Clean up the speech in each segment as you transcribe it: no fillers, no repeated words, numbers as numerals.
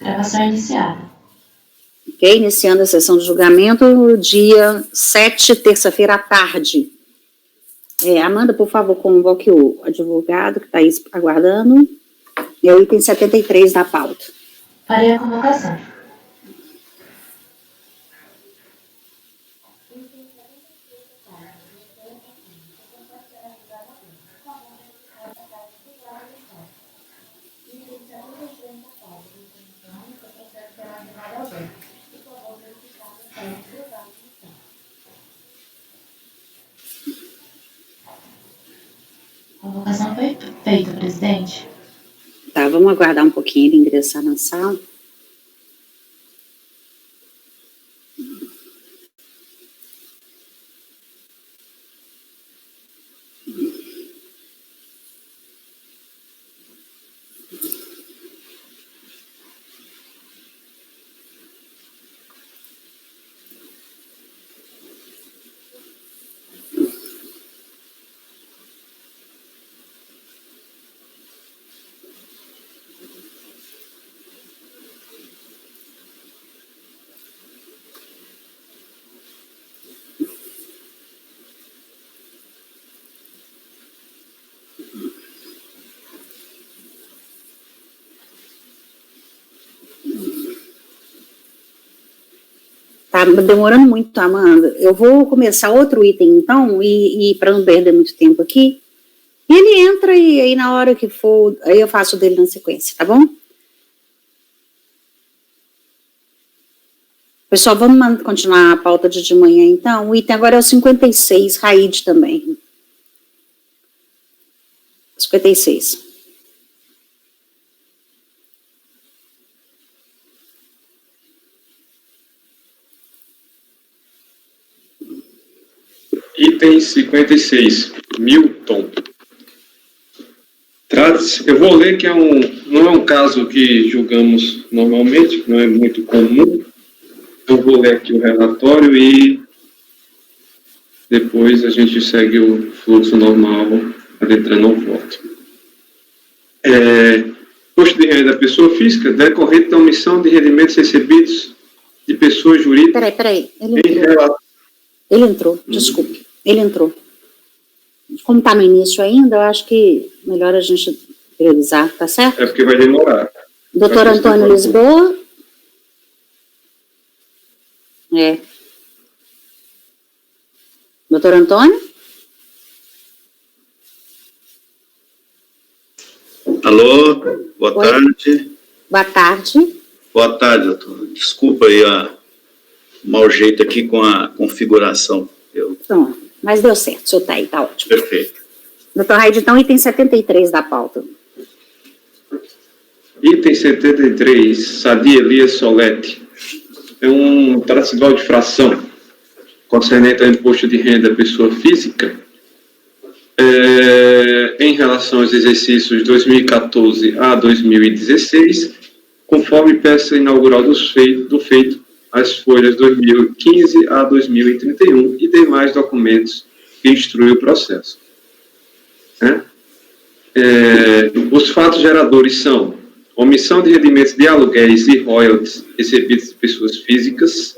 Gravação iniciada. Ok, iniciando a sessão de julgamento, dia 7, terça-feira à tarde. Amanda, por favor, convoque o advogado que está aí aguardando. É o item 73 da pauta. Farei a convocação. Convocação foi feita, presidente. Tá, vamos aguardar um pouquinho ele ingressar na sala. Tá demorando muito, Amanda. Eu vou começar outro item, então, e para não perder muito tempo aqui. E ele entra e aí na hora que for, aí eu faço dele na sequência, tá bom? Pessoal, vamos continuar a pauta de manhã, então. O item agora é o 56, Raide também. 56. Item 56, Milton. Trata-se, eu vou ler que não é um caso que julgamos normalmente, que não é muito comum. Eu vou ler aqui o relatório e depois a gente segue o fluxo normal, adentrando ao voto. Custo de renda da pessoa física decorrente da omissão de rendimentos recebidos de pessoas jurídicas. Peraí. Ele entrou, desculpe. Ele entrou. Como está no início ainda, eu acho que melhor a gente priorizar, tá certo? É porque vai demorar. Doutor Antônio Lisboa. Doutor Antônio? Alô, boa tarde. Boa tarde. Boa tarde, doutor. Desculpa aí o mau jeito aqui com a configuração. Então, mas deu certo, o senhor está aí, tá ótimo. Perfeito. Doutor Raide, então, item 73 da pauta. Item 73, Sadia Elias Solete. Trata-se de fração concernente ao imposto de renda da pessoa física, em relação aos exercícios 2014 a 2016, conforme peça inaugural do feito, as folhas 2015 a 2031 e demais documentos que instruem o processo. Os fatos geradores são omissão de rendimentos de aluguéis e royalties recebidos de pessoas físicas,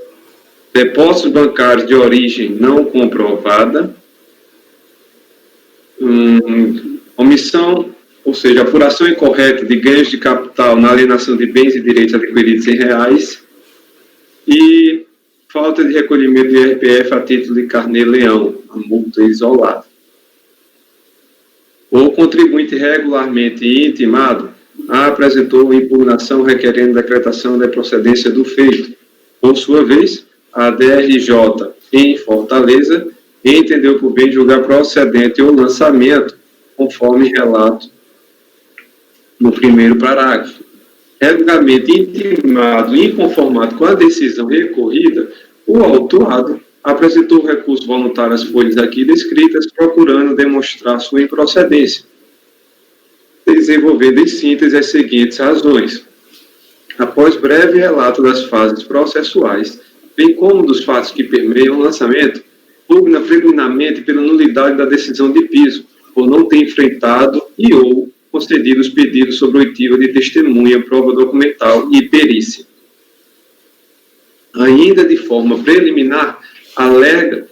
depósitos bancários de origem não comprovada, omissão, ou seja, apuração incorreta de ganhos de capital na alienação de bens e direitos adquiridos em reais, e falta de recolhimento de IRPF a título de carnê-leão, a multa isolada. O contribuinte regularmente intimado apresentou impugnação requerendo decretação da procedência do feito. Por sua vez, a DRJ, em Fortaleza, entendeu por bem julgar procedente o lançamento, conforme relato no primeiro parágrafo. Regularmente intimado e inconformado com a decisão recorrida, o autuado apresentou o recurso voluntário às folhas aqui descritas, procurando demonstrar sua improcedência, desenvolvendo em síntese as seguintes razões. Após breve relato das fases processuais, bem como dos fatos que permeiam o lançamento, pugna preliminarmente pela nulidade da decisão de piso, por não ter enfrentado ou concedidos os pedidos sobre oitiva de testemunha, prova documental e perícia. Ainda de forma preliminar, alega...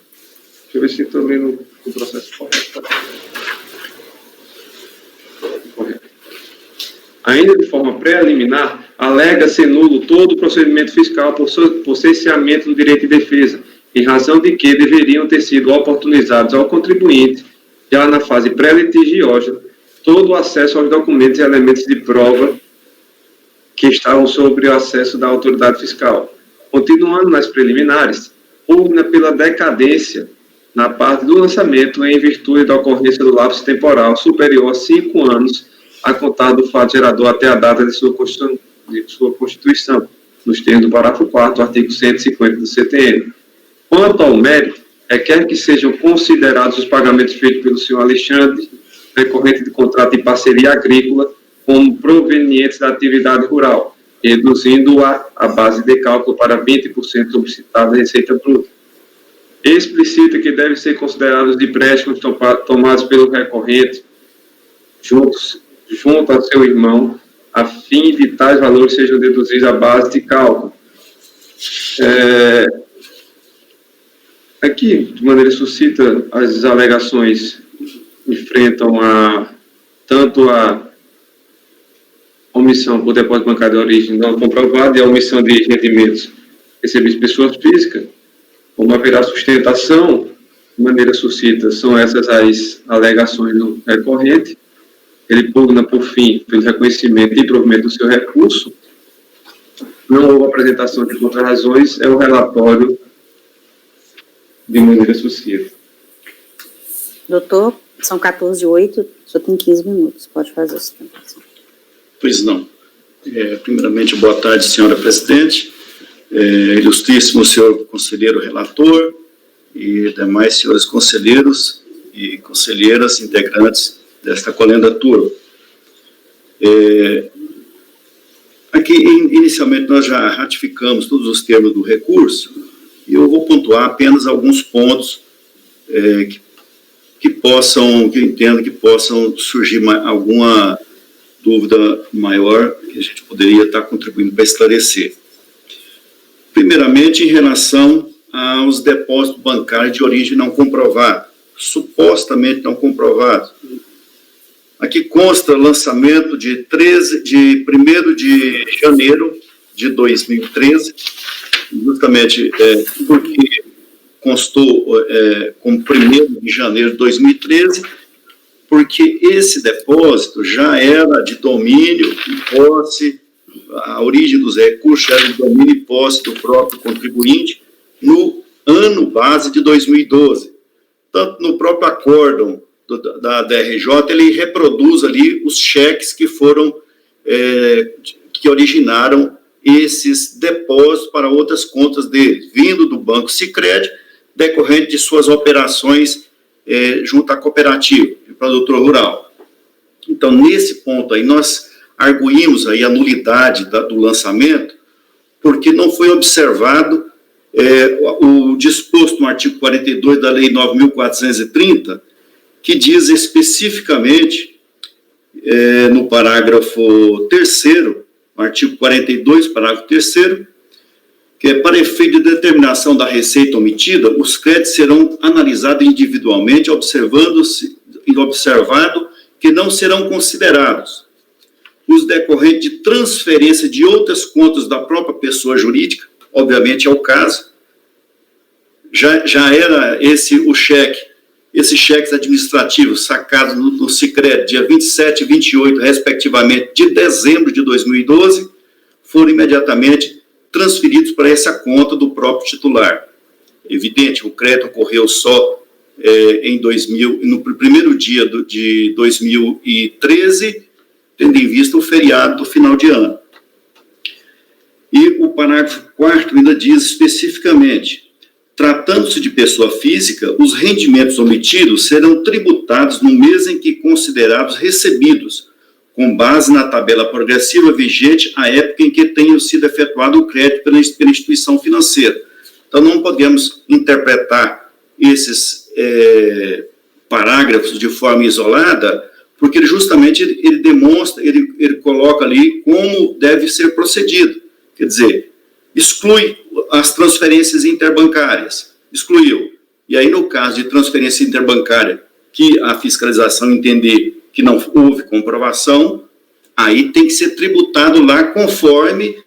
Deixa eu ver se estou lendo o processo correto. Ainda de forma preliminar, alega ser nulo todo o procedimento fiscal por cerceamento do direito de defesa, em razão de que deveriam ter sido oportunizados ao contribuinte, já na fase pré-litigiosa, todo o acesso aos documentos e elementos de prova que estavam sobre o acesso da autoridade fiscal. Continuando nas preliminares, pugna pela decadência na parte do lançamento em virtude da ocorrência do lapso temporal superior a 5 anos a contar do fato gerador até a data de sua constituição, nos termos do parágrafo 4º, artigo 150 do CTN. Quanto ao mérito, requer que sejam considerados os pagamentos feitos pelo senhor Alexandre, decorrente de contrato de parceria agrícola, como provenientes da atividade rural, reduzindo-a a base de cálculo para 20% sobre citada receita bruta. Explicita que devem ser considerados de empréstimos tomados pelo recorrente, junto ao seu irmão, a fim de tais valores sejam deduzidos à base de cálculo. Aqui, de maneira sucinta, as alegações enfrentam tanto a omissão por depósito bancário de origem não comprovada e a omissão de rendimentos recebidos de pessoas físicas, como haverá sustentação, de maneira sucinta, são essas as alegações do recorrente. Ele pugna, por fim, pelo reconhecimento e provimento do seu recurso. Não houve apresentação de contra-razões, é o relatório de maneira sucinta. Doutor, são 14h08, só tem 15 minutos, pode fazer a sustentação. Pois não. Primeiramente, boa tarde, senhora presidente, ilustríssimo senhor conselheiro relator e demais senhores conselheiros e conselheiras integrantes desta colenda turma. Aqui, inicialmente, nós já ratificamos todos os termos do recurso e eu vou pontuar apenas alguns pontos que eu entendo que possam surgir alguma dúvida maior que a gente poderia estar contribuindo para esclarecer. Primeiramente, em relação aos depósitos bancários de origem não comprovada, supostamente não comprovado. Aqui consta lançamento de 1º de janeiro de 2013, justamente porque constou como 1º de janeiro de 2013, porque esse depósito já era de domínio e posse, a origem dos recursos era de domínio e posse do próprio contribuinte no ano base de 2012. Tanto no próprio acórdão da DRJ, ele reproduz ali os cheques que foram, que originaram esses depósitos para outras contas dele, vindo do Banco Sicredi, decorrente de suas operações junto à cooperativa de produtor rural. Então, nesse ponto aí, nós arguímos aí a nulidade do lançamento, porque não foi observado o disposto no artigo 42 da Lei 9.430, que diz especificamente, no parágrafo 3º, no artigo 42, parágrafo 3º, que para efeito de determinação da receita omitida, os créditos serão analisados individualmente, observado que não serão considerados os decorrentes de transferência de outras contas da própria pessoa jurídica, obviamente é o caso, já era o cheque, esses cheques administrativos sacados no Sicredi, dia 27 e 28, respectivamente, de dezembro de 2012, foram imediatamente transferidos para essa conta do próprio titular. Evidente, o crédito ocorreu só no primeiro dia de 2013, tendo em vista o feriado do final de ano. E o parágrafo 4º ainda diz especificamente: tratando-se de pessoa física, os rendimentos omitidos serão tributados no mês em que considerados recebidos, com base na tabela progressiva vigente à época em que tenha sido efetuado o crédito pela instituição financeira. Então, não podemos interpretar esses parágrafos de forma isolada, porque ele demonstra, ele coloca ali como deve ser procedido. Quer dizer, exclui as transferências interbancárias, excluiu. E aí, no caso de transferência interbancária, que a fiscalização entender que não houve comprovação, aí tem que ser tributado lá conforme,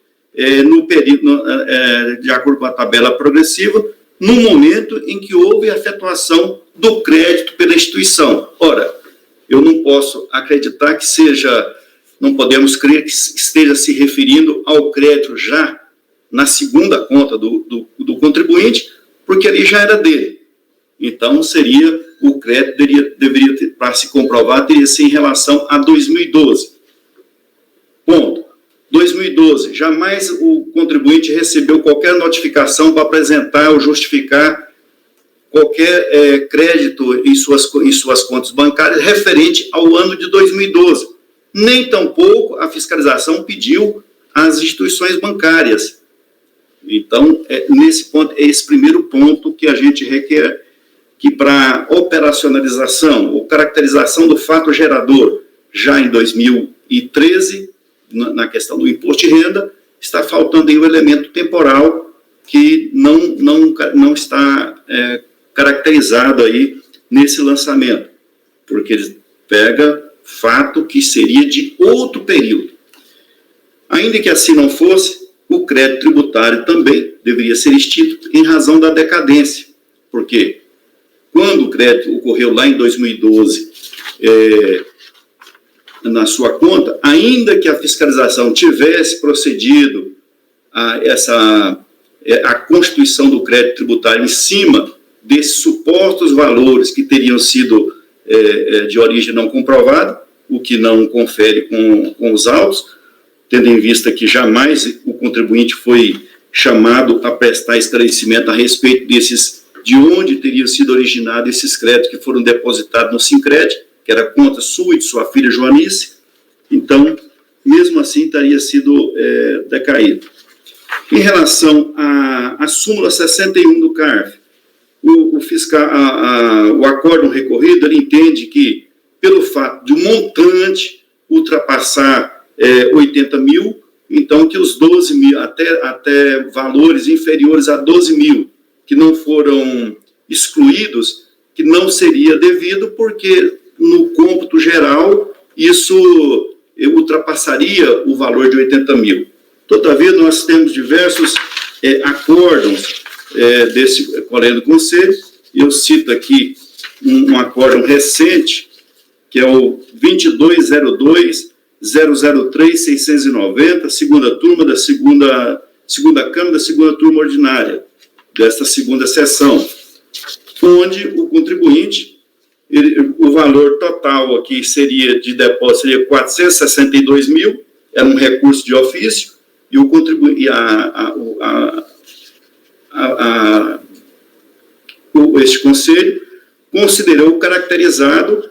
no período, de acordo com a tabela progressiva, no momento em que houve a efetuação do crédito pela instituição. Ora, eu não posso acreditar que não podemos crer que esteja se referindo ao crédito já na segunda conta do contribuinte, porque ali já era dele. Então, o crédito deveria ter, para se comprovar, teria ser em relação a 2012. Ponto. 2012, jamais o contribuinte recebeu qualquer notificação para apresentar ou justificar qualquer crédito em suas contas bancárias referente ao ano de 2012. Nem tampouco a fiscalização pediu às instituições bancárias. Então, nesse ponto, é esse primeiro ponto que a gente requer, que para operacionalização ou caracterização do fato gerador já em 2013, na questão do imposto de renda, está faltando aí um elemento temporal que não está caracterizado aí nesse lançamento, porque ele pega fato que seria de outro período. Ainda que assim não fosse, o crédito tributário também deveria ser extinto em razão da decadência, porque quando o crédito ocorreu lá em 2012, na sua conta, ainda que a fiscalização tivesse procedido a constituição do crédito tributário em cima desses supostos valores que teriam sido de origem não comprovada, o que não confere com os autos, tendo em vista que jamais o contribuinte foi chamado a prestar esclarecimento a respeito de onde teriam sido originados esses créditos que foram depositados no Sincred, que era a conta sua e de sua filha Joanice. Então, mesmo assim, teria sido decaído. Em relação à súmula 61 do CARF, o acórdão recorrido, ele entende que, pelo fato de um montante ultrapassar 80 mil, então que os 12 mil, até valores inferiores a 12 mil, que não foram excluídos, que não seria devido, porque no cômputo geral, isso ultrapassaria o valor de 80 mil. Todavia, nós temos diversos acórdãos desse Colégio do Conselho. Eu cito aqui um acórdão recente, que é o 2202-003-690, segunda turma da segunda Câmara da segunda turma ordinária, desta segunda sessão, onde o contribuinte, o valor total aqui de depósito seria 462 mil, era um recurso de ofício, e o contribuinte, este conselho considerou caracterizado,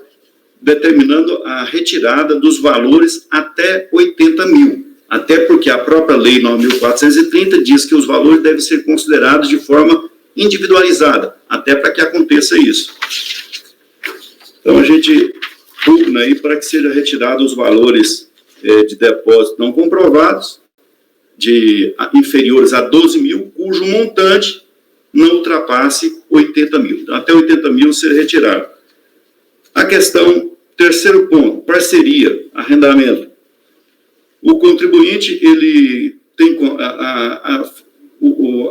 determinando a retirada dos valores até 80 mil, até porque a própria Lei 9.430 diz que os valores devem ser considerados de forma individualizada, até para que aconteça isso. Então, a gente pugna aí para que seja retirado os valores de depósito não comprovados, inferiores a 12 mil, cujo montante não ultrapasse 80 mil. Então, até 80 mil ser retirado. A questão, terceiro ponto, parceria, arrendamento. O contribuinte, ele tem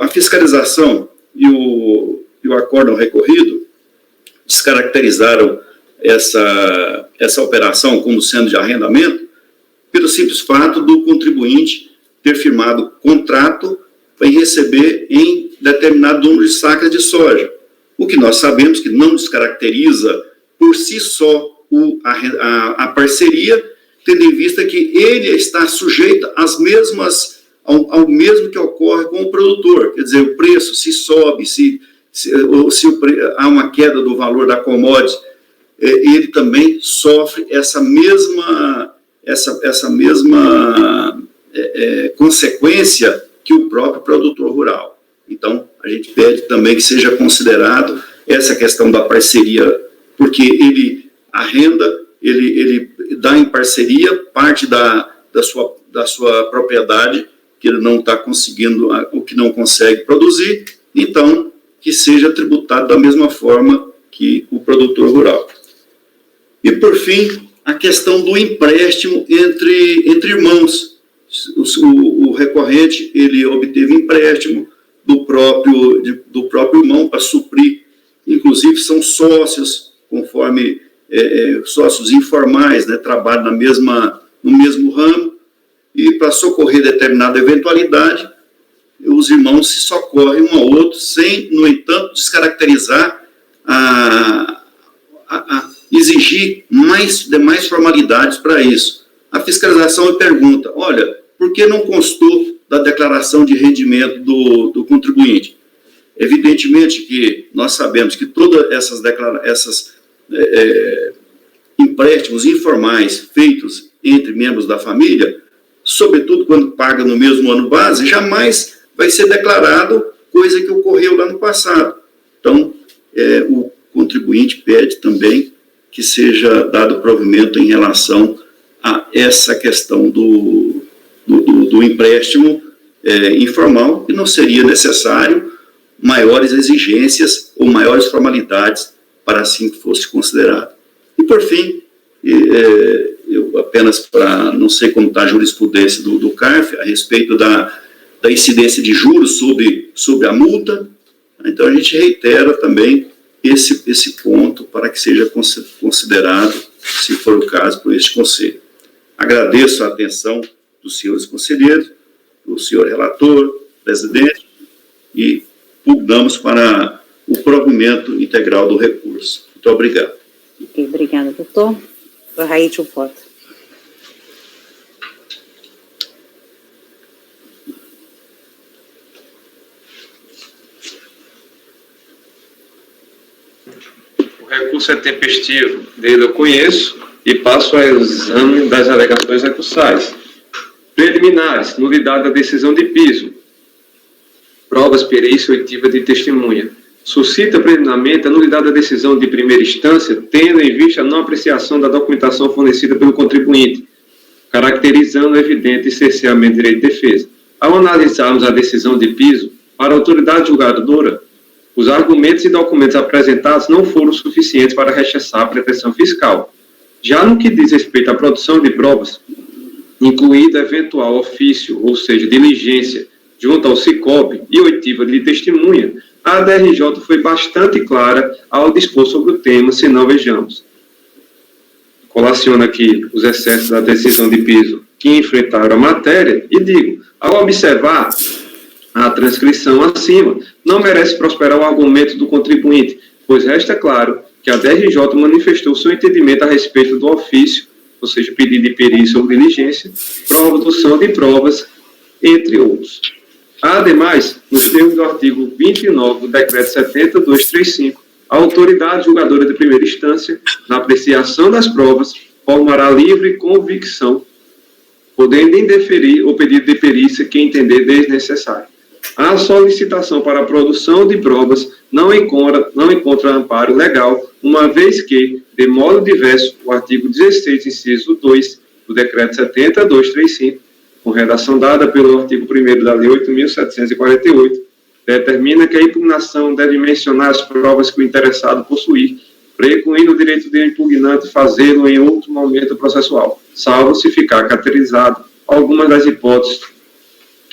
a fiscalização e o acórdão recorrido descaracterizaram essa operação como sendo de arrendamento pelo simples fato do contribuinte ter firmado contrato para receber em determinado número de sacas de soja. O que nós sabemos que não descaracteriza por si só a parceria, tendo em vista que ele está sujeito ao mesmo que ocorre com o produtor. Quer dizer, o preço, se sobe, se há uma queda do valor da commodity, ele também sofre essa mesma consequência que o próprio produtor rural. Então, a gente pede também que seja considerado essa questão da parceria, porque ele arrenda, ele dá em parceria parte da sua propriedade, que ele não está conseguindo, o que não consegue produzir, então, que seja tributado da mesma forma que o produtor rural. E, por fim, a questão do empréstimo entre irmãos. O recorrente, ele obteve empréstimo do próprio irmão para suprir, inclusive são sócios, conforme sócios informais, né, trabalham no mesmo ramo, e para socorrer determinada eventualidade, os irmãos se socorrem um ao outro, sem, no entanto, descaracterizar exigir demais formalidades para isso. A fiscalização pergunta, olha, por que não constou da declaração de rendimento do contribuinte? Evidentemente que nós sabemos que todas essas empréstimos informais feitos entre membros da família, sobretudo quando paga no mesmo ano base, jamais vai ser declarado coisa que ocorreu lá no passado. Então, o contribuinte pede também que seja dado provimento em relação a essa questão do empréstimo informal, que não seria necessário maiores exigências ou maiores formalidades para assim que fosse considerado. E, por fim, eu apenas para, não sei como está a jurisprudência do CARF, a respeito da incidência de juros sobre a multa, então a gente reitera também esse ponto para que seja considerado, se for o caso, por este Conselho. Agradeço a atenção dos senhores conselheiros, do senhor relator, presidente, e pugnamos para o provimento integral do recurso. Muito obrigado. Okay, obrigada, doutor. Doutor Raíti, o voto. O recurso é tempestivo, dele eu conheço, e passo ao exame das alegações recursais. Preliminares, nulidade da decisão de piso. Provas, perícia, oitiva de testemunha. Suscita preliminarmente a nulidade da decisão de primeira instância, tendo em vista a não apreciação da documentação fornecida pelo contribuinte, caracterizando evidente cerceamento de direito de defesa. Ao analisarmos a decisão de piso, para a autoridade julgadora, os argumentos e documentos apresentados não foram suficientes para rechaçar a pretensão fiscal. Já no que diz respeito à produção de provas, incluído eventual ofício, ou seja, diligência, junto ao Sicob e oitiva de testemunha, a DRJ foi bastante clara ao dispor sobre o tema, se não vejamos. Colaciono aqui os excessos da decisão de piso que enfrentaram a matéria e digo, ao observar a transcrição acima, não merece prosperar o argumento do contribuinte, pois resta claro que a DRJ manifestou seu entendimento a respeito do ofício, ou seja, pedido de perícia ou diligência, produção de provas, entre outros. Ademais, nos termos do artigo 29 do Decreto 70.235, a autoridade julgadora de primeira instância, na apreciação das provas, formará livre convicção, podendo indeferir o pedido de perícia que entender desnecessário. A solicitação para a produção de provas não encontra amparo legal, uma vez que, de modo diverso, o artigo 16, inciso 2 do Decreto 70.235, com redação dada pelo artigo 1º da Lei 8.748, determina que a impugnação deve mencionar as provas que o interessado possuir, precluindo o direito do impugnante fazê-lo em outro momento processual, salvo se ficar caracterizado algumas das hipóteses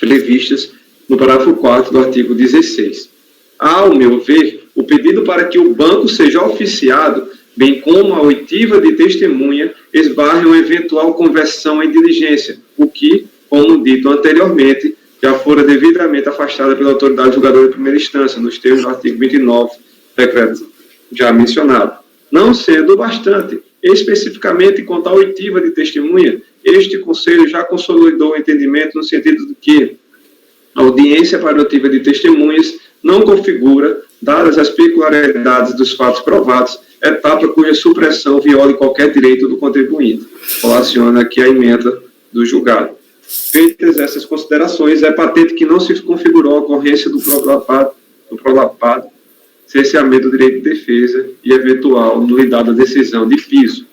previstas no parágrafo 4 do artigo 16. Ao meu ver, o pedido para que o banco seja oficiado, bem como a oitiva de testemunha, esbarra uma eventual conversão em diligência, o que, como dito anteriormente, já fora devidamente afastada pela autoridade julgadora de primeira instância, nos termos do artigo 29 do decreto já mencionado. Não sendo bastante, especificamente quanto à oitiva de testemunha, este Conselho já consolidou o entendimento no sentido de que a audiência para oitiva de testemunhas não configura, dadas as peculiaridades dos fatos provados, etapa cuja supressão viole qualquer direito do contribuinte. Relaciona aqui a emenda do julgado. Feitas essas considerações, é patente que não se configurou a ocorrência do prolapado, cerceamento do direito de defesa e eventual nulidade da decisão de piso.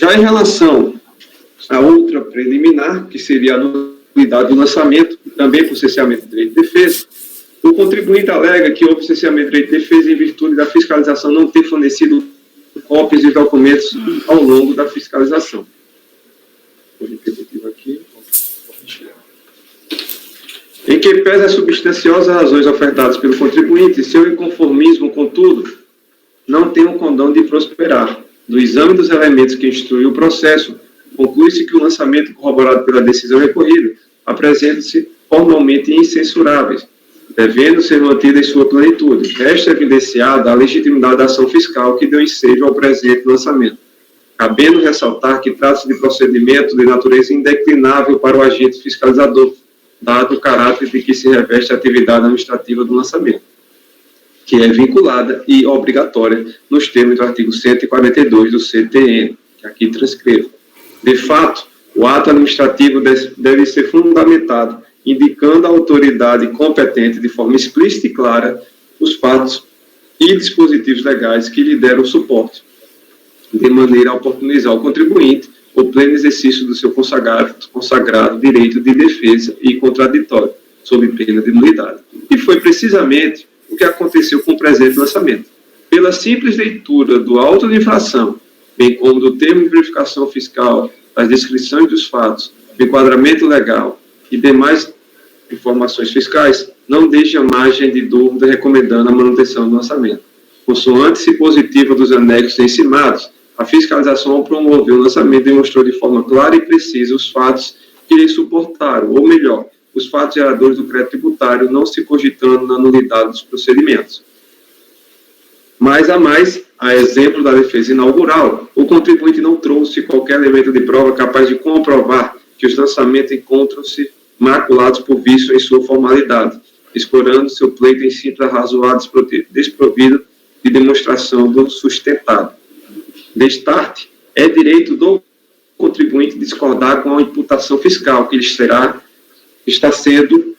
Já em relação a outra preliminar, que seria a nulidade do lançamento, também por cerceamento de direito de defesa, o contribuinte alega que houve cerceamento de direito de defesa em virtude da fiscalização não ter fornecido cópias de documentos ao longo da fiscalização. Vou repetir aqui. Em que pese as substanciosas razões ofertadas pelo contribuinte, seu inconformismo, contudo, não tem o condão de prosperar. Do exame dos elementos que instruem o processo, conclui-se que o lançamento corroborado pela decisão recorrida apresenta-se formalmente incensuráveis, devendo ser mantida em sua plenitude. Resta evidenciada a legitimidade da ação fiscal que deu ensejo ao presente lançamento, cabendo ressaltar que trata-se de procedimento de natureza indeclinável para o agente fiscalizador, dado o caráter de que se reveste a atividade administrativa do lançamento, que é vinculada e obrigatória nos termos do artigo 142 do CTN, que aqui transcrevo. De fato, o ato administrativo deve ser fundamentado, indicando à autoridade competente de forma explícita e clara os fatos e dispositivos legais que lhe deram suporte, de maneira a oportunizar ao contribuinte o pleno exercício do seu consagrado direito de defesa e contraditório, sob pena de nulidade. E foi precisamente o que aconteceu com o presente lançamento. Pela simples leitura do auto de infração, bem como do termo de verificação fiscal, das descrições dos fatos, do enquadramento legal e demais informações fiscais, não deixa margem de dúvida recomendando a manutenção do lançamento. Consoante-se positiva dos anexos encimados, a fiscalização ao promover o lançamento demonstrou de forma clara e precisa os fatos que lhe suportaram, ou melhor, os fatos geradores do crédito tributário, não se cogitando na nulidade dos procedimentos. Mais a mais, a exemplo da defesa inaugural, o contribuinte não trouxe qualquer elemento de prova capaz de comprovar que os lançamentos encontram-se maculados por vício em sua formalidade, explorando seu pleito em simples razoável desprovido de demonstração do sustentado. Destarte, é direito do contribuinte discordar com a imputação fiscal que lhe está sendo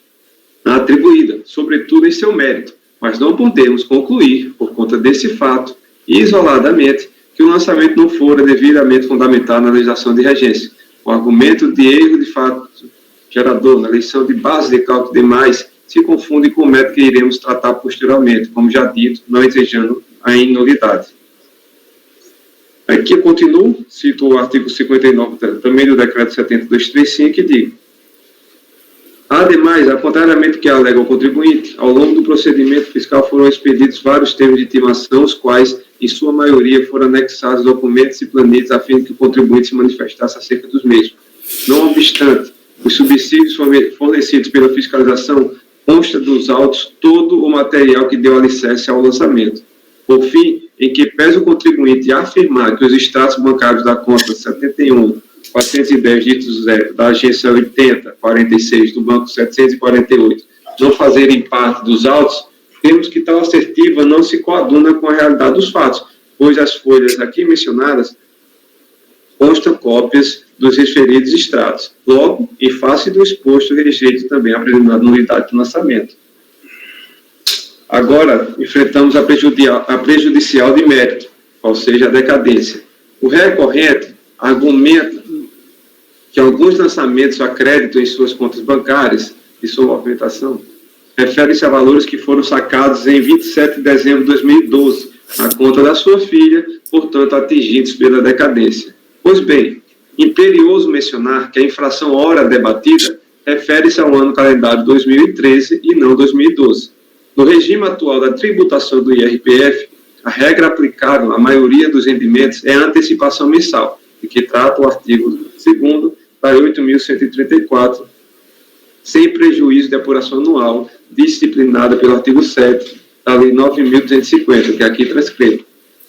atribuída, sobretudo em seu mérito, mas não podemos concluir, por conta desse fato, isoladamente, que o lançamento não fora devidamente fundamentado na legislação de regência. O argumento de erro de fato gerador na eleição de base de cálculo demais se confunde com o método que iremos tratar posteriormente, como já dito, não exejando a inulidade. Aqui eu continuo, cito o artigo 59 também do decreto 7235, que diz: ademais, contrariamente ao que alega o contribuinte, ao longo do procedimento fiscal foram expedidos vários termos de intimação, os quais, em sua maioria, foram anexados documentos e planilhas a fim de que o contribuinte se manifestasse acerca dos mesmos. Não obstante, os subsídios fornecidos pela fiscalização consta dos autos todo o material que deu alicerce ao lançamento. Por fim, em que pese o contribuinte afirmar que os extratos bancários da conta 71.410, dígito 0, da agência 80.46 do banco 748, não fazerem parte dos autos, temos que tal assertiva não se coaduna com a realidade dos fatos, pois as folhas aqui mencionadas constam cópias dos referidos extratos. Logo, em face do exposto, rejeito também a nulidade do lançamento. Agora, enfrentamos a prejudicial de mérito, ou seja, a decadência. O recorrente argumenta que alguns lançamentos a crédito em suas contas bancárias e sua movimentação referem-se a valores que foram sacados em 27 de dezembro de 2012, na conta da sua filha, portanto, atingidos pela decadência. Pois bem, imperioso mencionar que a infração ora debatida refere-se ao ano calendário 2013 e não 2012. No regime atual da tributação do IRPF, a regra aplicável à maioria dos rendimentos é a antecipação mensal, de que trata o artigo 2º da 8.134, sem prejuízo de apuração anual, disciplinada pelo artigo 7 da Lei 9.250, que aqui transcrevo.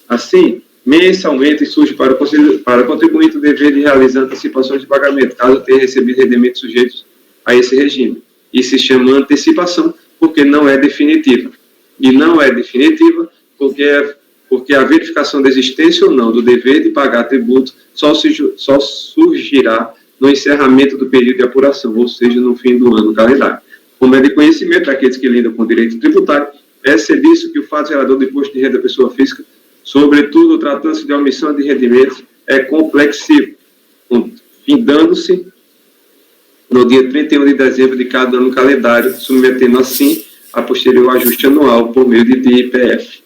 Assim, mensalmente surge para o contribuinte o dever de realizar antecipações de pagamento, caso tenha recebido rendimentos sujeitos a esse regime. E se chama antecipação porque não é definitiva. E não é definitiva porque a verificação da existência ou não do dever de pagar tributo só surgirá no encerramento do período de apuração, ou seja, no fim do ano calendário. Como é de conhecimento daqueles que lidam com direito tributário, é serviço que o fato gerador do imposto de renda da pessoa física, sobretudo tratando-se de omissão de rendimentos, é complexivo, findando-se no dia 31 de dezembro de cada ano calendário, submetendo assim a posterior ajuste anual por meio de IPF.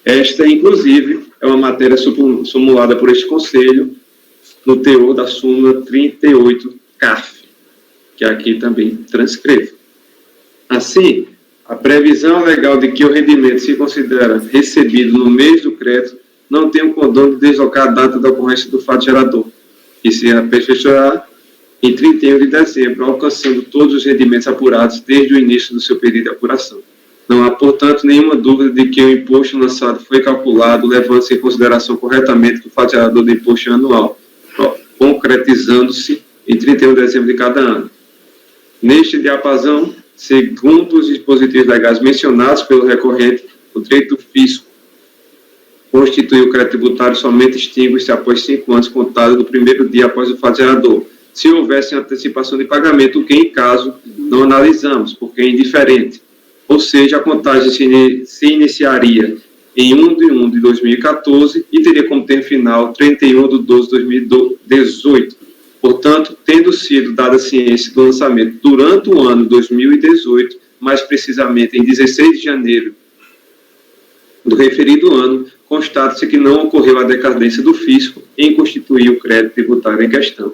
Esta, inclusive, é uma matéria sumulada por este Conselho no teor da súmula 38 CARF, que aqui também transcrevo. Assim, a previsão legal de que o rendimento se considera recebido no mês do crédito não tem o condão de deslocar a data da ocorrência do fato gerador, que se aperfeiçoará em 31 de dezembro, alcançando todos os rendimentos apurados desde o início do seu período de apuração. Não há, portanto, nenhuma dúvida de que o imposto lançado foi calculado, levando-se em consideração corretamente o fato gerador do imposto anual, concretizando-se em 31 de dezembro de cada ano. Neste diapasão, segundo os dispositivos legais mencionados pelo recorrente, o direito do fisco constitui o crédito tributário somente extingue-se após 5 anos contados do primeiro dia após o fato gerador, se houvesse antecipação de pagamento, o que, em caso, não analisamos, porque é indiferente. Ou seja, a contagem se iniciaria em 1 de 1 de 2014 e teria como termo final 31 de 12 de 2018. Portanto, tendo sido dada ciência do lançamento durante o ano 2018, mais precisamente em 16 de janeiro do referido ano, constata-se que não ocorreu a decadência do fisco em constituir o crédito tributário em questão.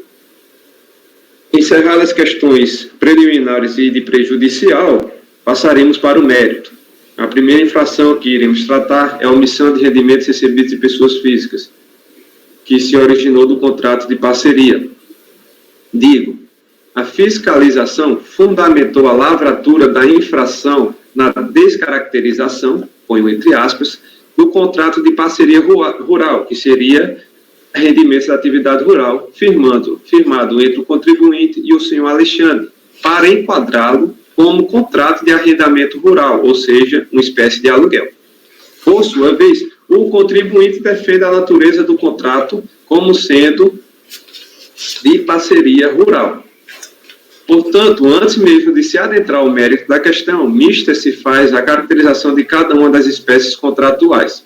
Encerradas as questões preliminares e de prejudicial, passaremos para o mérito. A primeira infração que iremos tratar é a omissão de rendimentos recebidos de pessoas físicas, que se originou do contrato de parceria. Digo, a fiscalização fundamentou a lavratura da infração na descaracterização, ponho entre aspas, do contrato de parceria rural, que seria rendimentos da atividade rural, firmado entre o contribuinte e o senhor Alexandre, para enquadrá-lo como contrato de arrendamento rural, ou seja, uma espécie de aluguel. Por sua vez, o contribuinte defende a natureza do contrato como sendo de parceria rural. Portanto, antes mesmo de se adentrar ao mérito da questão, mista se faz a caracterização de cada uma das espécies contratuais.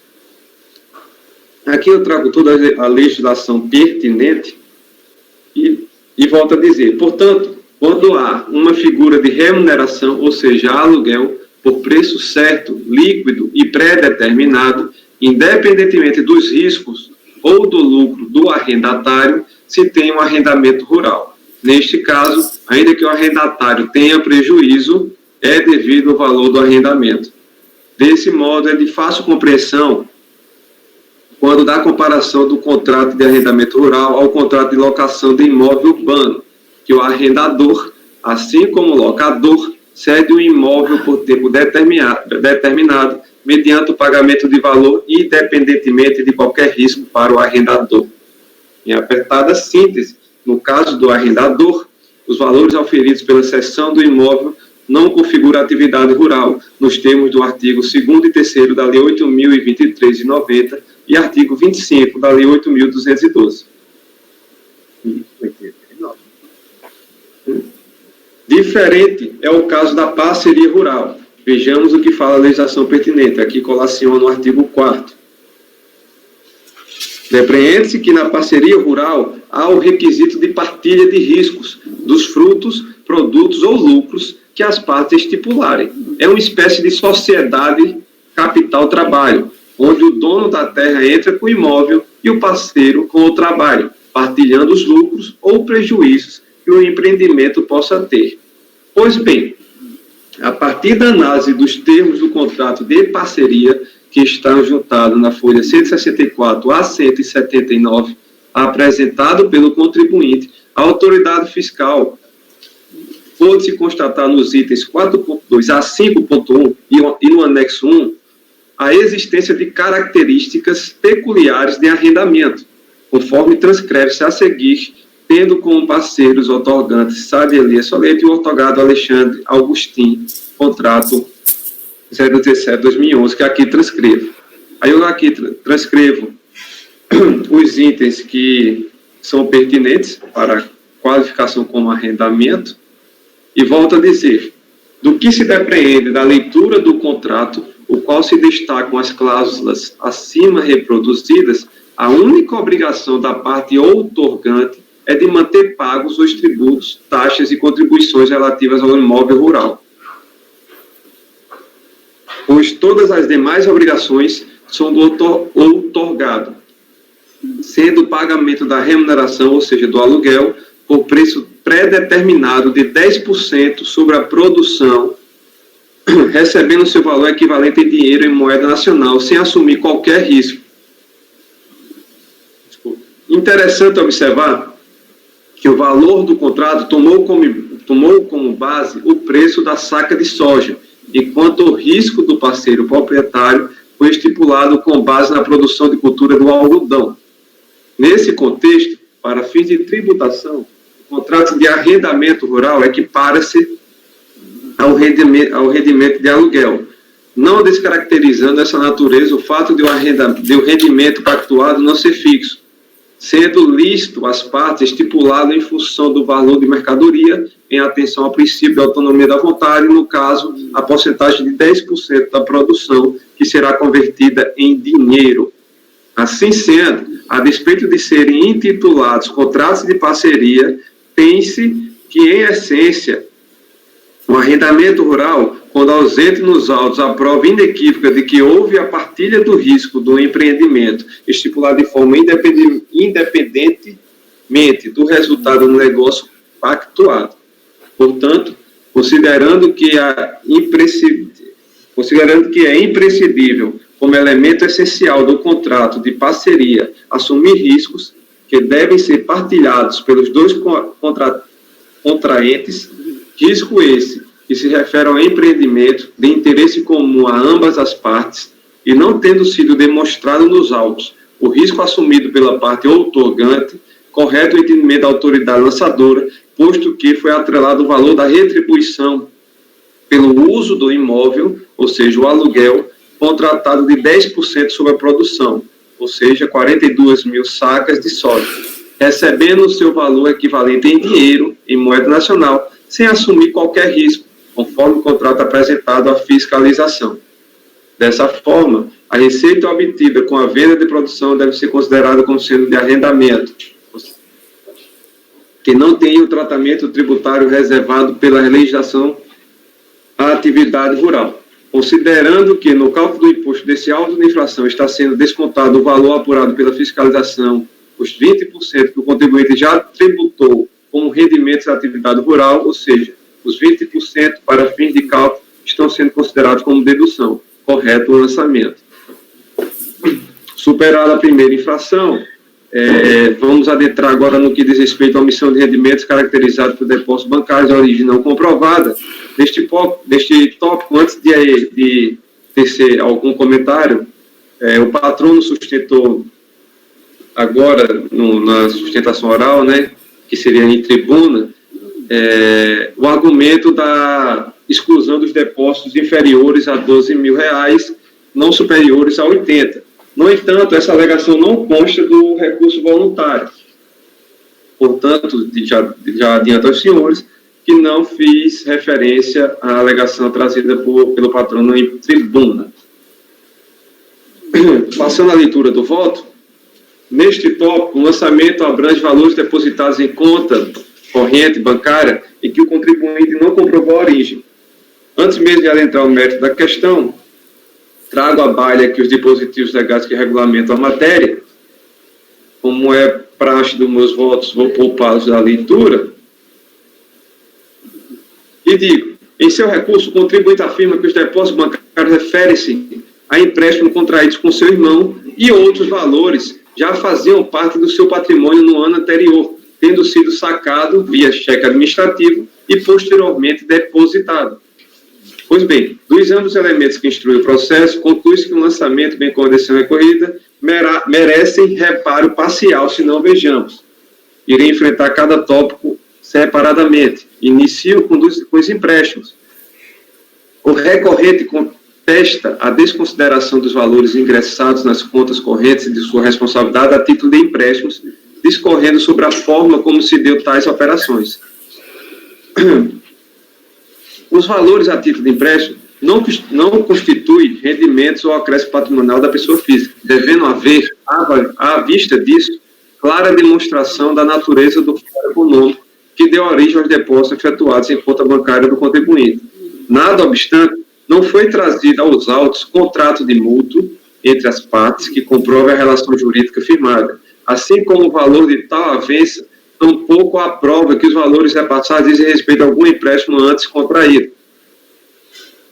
Aqui eu trago toda a legislação pertinente e volto a dizer, portanto, quando há uma figura de remuneração, ou seja, aluguel, por preço certo, líquido e pré-determinado, independentemente dos riscos ou do lucro do arrendatário, se tem um arrendamento rural. Neste caso, ainda que o arrendatário tenha prejuízo, é devido ao valor do arrendamento. Desse modo, é de fácil compreensão quando dá comparação do contrato de arrendamento rural ao contrato de locação de imóvel urbano, que o arrendador, assim como o locador, cede o imóvel por tempo determinado, mediante o pagamento de valor, independentemente de qualquer risco para o arrendador. Em apertada síntese, no caso do arrendador, os valores auferidos pela cessão do imóvel não configuram atividade rural, nos termos do artigo 2º e 3º da Lei 8.023 de 90 e artigo 25 da Lei 8.212. Diferente é o caso da parceria rural. Vejamos o que fala a legislação pertinente. Aqui colaciona o artigo 4º. Depreende-se que na parceria rural há o requisito de partilha de riscos dos frutos, produtos ou lucros que as partes estipularem. É uma espécie de sociedade capital-trabalho, onde o dono da terra entra com o imóvel e o parceiro com o trabalho, partilhando os lucros ou prejuízos que o empreendimento possa ter. Pois bem, a partir da análise dos termos do contrato de parceria, que está juntado na folha 164 a 179, apresentado pelo contribuinte, a autoridade fiscal pode-se constatar nos itens 4.2 a 5.1 e no anexo 1 a existência de características peculiares de arrendamento, conforme transcreve-se a seguir, tendo como parceiros otorgantes Sade Elias Solete e o otorgado Alexandre Augustin, contrato 017-2011, que aqui transcrevo. Aí eu aqui transcrevo os itens que são pertinentes para qualificação como arrendamento e volto a dizer, do que se depreende da leitura do contrato, o qual se destacam as cláusulas acima reproduzidas, a única obrigação da parte outorgante é de manter pagos os tributos, taxas e contribuições relativas ao imóvel rural, pois todas as demais obrigações são do outorgado, sendo o pagamento da remuneração, ou seja, do aluguel, por preço pré-determinado de 10% sobre a produção, recebendo seu valor equivalente em dinheiro em moeda nacional, sem assumir qualquer risco. Interessante observar que o valor do contrato tomou como base o preço da saca de soja, enquanto o risco do parceiro proprietário foi estipulado com base na produção de cultura do algodão. Nesse contexto, para fins de tributação, o contrato de arrendamento rural equipara-se ao rendimento de aluguel, não descaracterizando essa natureza o fato de o rendimento pactuado não ser fixo, sendo lícito às partes estipulado em função do valor de mercadoria, em atenção ao princípio da autonomia da vontade, no caso, a porcentagem de 10% da produção, que será convertida em dinheiro. Assim sendo, a despeito de serem intitulados contratos de parceria, tem-se que, em essência, o arrendamento rural, quando ausente nos autos a prova inequívoca de que houve a partilha do risco do empreendimento, estipulado de forma independentemente do resultado do negócio pactuado. Portanto, considerando que é imprescindível, como elemento essencial do contrato de parceria, assumir riscos que devem ser partilhados pelos dois contraentes, risco esse que se refere ao empreendimento de interesse comum a ambas as partes e não tendo sido demonstrado nos autos o risco assumido pela parte outorgante, correto o entendimento da autoridade lançadora, posto que foi atrelado o valor da retribuição pelo uso do imóvel, ou seja, o aluguel, contratado de 10% sobre a produção, ou seja, 42 mil sacas de soja, recebendo o seu valor equivalente em dinheiro, em moeda nacional, sem assumir qualquer risco, conforme o contrato apresentado à fiscalização. Dessa forma, a receita obtida com a venda de produção deve ser considerada como sendo de arrendamento, que não tem o tratamento tributário reservado pela legislação à atividade rural. Considerando que no cálculo do imposto desse auto de infração está sendo descontado o valor apurado pela fiscalização, os 20% que o contribuinte já tributou como rendimentos da atividade rural, ou seja, os 20% para fins de cálculo estão sendo considerados como dedução, correto o lançamento. Superada a primeira infração, vamos adentrar agora no que diz respeito à omissão de rendimentos caracterizado por depósitos bancários de origem não comprovada. Neste tópico, antes de tecer algum comentário, o patrono sustentou agora, na sustentação oral, né, que seria em tribuna, o argumento da exclusão dos depósitos inferiores a R$12 mil, não superiores a 80. No entanto, essa alegação não consta do recurso voluntário. Portanto, já adianto aos senhores que não fiz referência à alegação trazida pelo patrono em tribuna. Passando à leitura do voto, neste tópico, o lançamento abrange valores depositados em conta corrente bancária em que o contribuinte não comprovou a origem. Antes mesmo de adentrar o mérito da questão, trago à baila aqui os dispositivos legais que regulamentam a matéria. Como é praxe dos meus votos, vou poupá-los da leitura. E digo, em seu recurso, o contribuinte afirma que os depósitos bancários referem-se a empréstimos contraídos com seu irmão e outros valores já faziam parte do seu patrimônio no ano anterior, tendo sido sacado via cheque administrativo e posteriormente depositado. Pois bem, dos ambos elementos que instruem o processo, conclui-se que o lançamento, bem como a decisão recorrida, merecem reparo parcial, se não vejamos. Irei enfrentar cada tópico separadamente. Inicio com os empréstimos. O recorrente contesta a desconsideração dos valores ingressados nas contas correntes de sua responsabilidade a título de empréstimos, discorrendo sobre a forma como se deu tais operações. Os valores a título de empréstimo não constitui rendimentos ou acréscimo patrimonial da pessoa física, devendo haver, à vista disso, clara demonstração da natureza do fato econômico que deu origem aos depósitos efetuados em conta bancária do contribuinte. Nada obstante, não foi trazido aos autos contrato de mútuo entre as partes que comprove a relação jurídica firmada, assim como o valor de tal avença, tampouco a prova que os valores repassados dizem respeito a algum empréstimo antes contraído.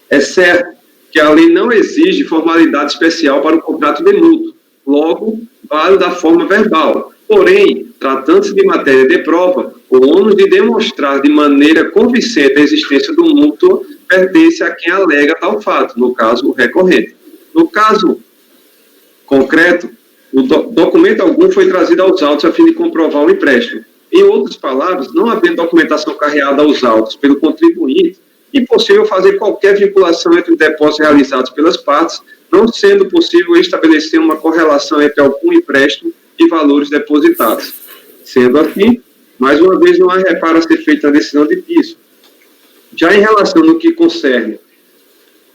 É certo que a lei não exige formalidade especial para o contrato de mútuo, logo, vale da forma verbal. Porém, tratando-se de matéria de prova, o ônus de demonstrar de maneira convincente a existência do mútuo pertence a quem alega tal fato, no caso, o recorrente. No caso concreto, o documento algum foi trazido aos autos a fim de comprovar o empréstimo. Em outras palavras, não havendo documentação carreada aos autos pelo contribuinte, impossível fazer qualquer vinculação entre depósitos realizados pelas partes, não sendo possível estabelecer uma correlação entre algum empréstimo e valores depositados. Sendo assim, mais uma vez, não há reparo a ser feito na decisão de piso. Já em relação no que concerne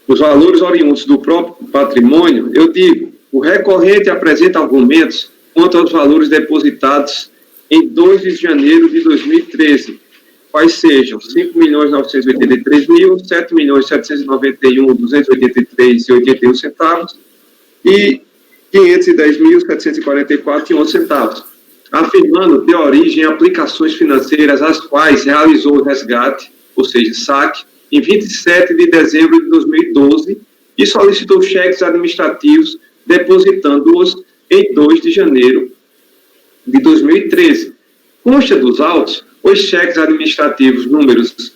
os valores oriundos do próprio patrimônio, eu digo, o recorrente apresenta argumentos quanto aos valores depositados em 2 de janeiro de 2013, quais sejam 5.983.000, 7.791.283,81 centavos e 510.744,11 centavos, afirmando ter origem em aplicações financeiras as quais realizou o resgate, ou seja, saque, em 27 de dezembro de 2012 e solicitou cheques administrativos depositando-os em 2 de janeiro de 2013. Consta dos autos os cheques administrativos números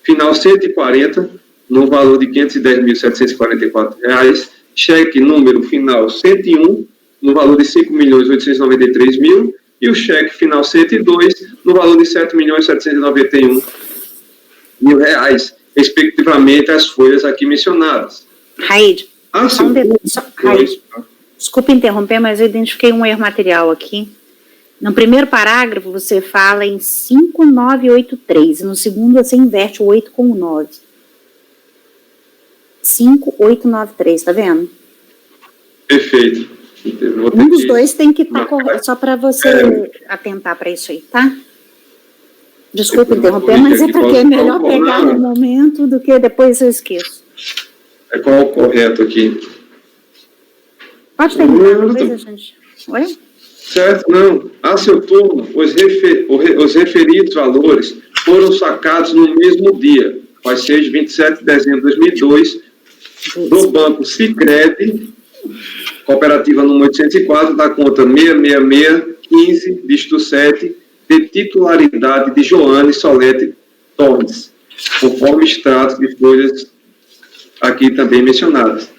final 140, no valor de R$ 510.744, cheque número final 101, no valor de R$ 5.893.000, e o cheque final 102, no valor de R$ 7.791.000, respectivamente as folhas aqui mencionadas. Raíde, desculpe interromper, mas eu identifiquei um erro material aqui. No primeiro parágrafo, você fala em 5.983, e no segundo você inverte o 8 com o 9. 5.893, tá vendo? Perfeito. Um dos dois tem que estar correto, só para você atentar para isso aí, tá? Desculpa interromper, mas é porque é melhor pegar no momento do que depois eu esqueço. É qual o correto aqui? Pode terminar, depois a gente... Oi? Certo, não. A seu turno, os referidos valores foram sacados no mesmo dia, vai ser de 27 de dezembro de 2002, do Banco Sicredi, cooperativa número 804, da conta 66615, dígito 7, de titularidade de Joane Solete Torres, conforme extrato de folhas aqui também mencionadas.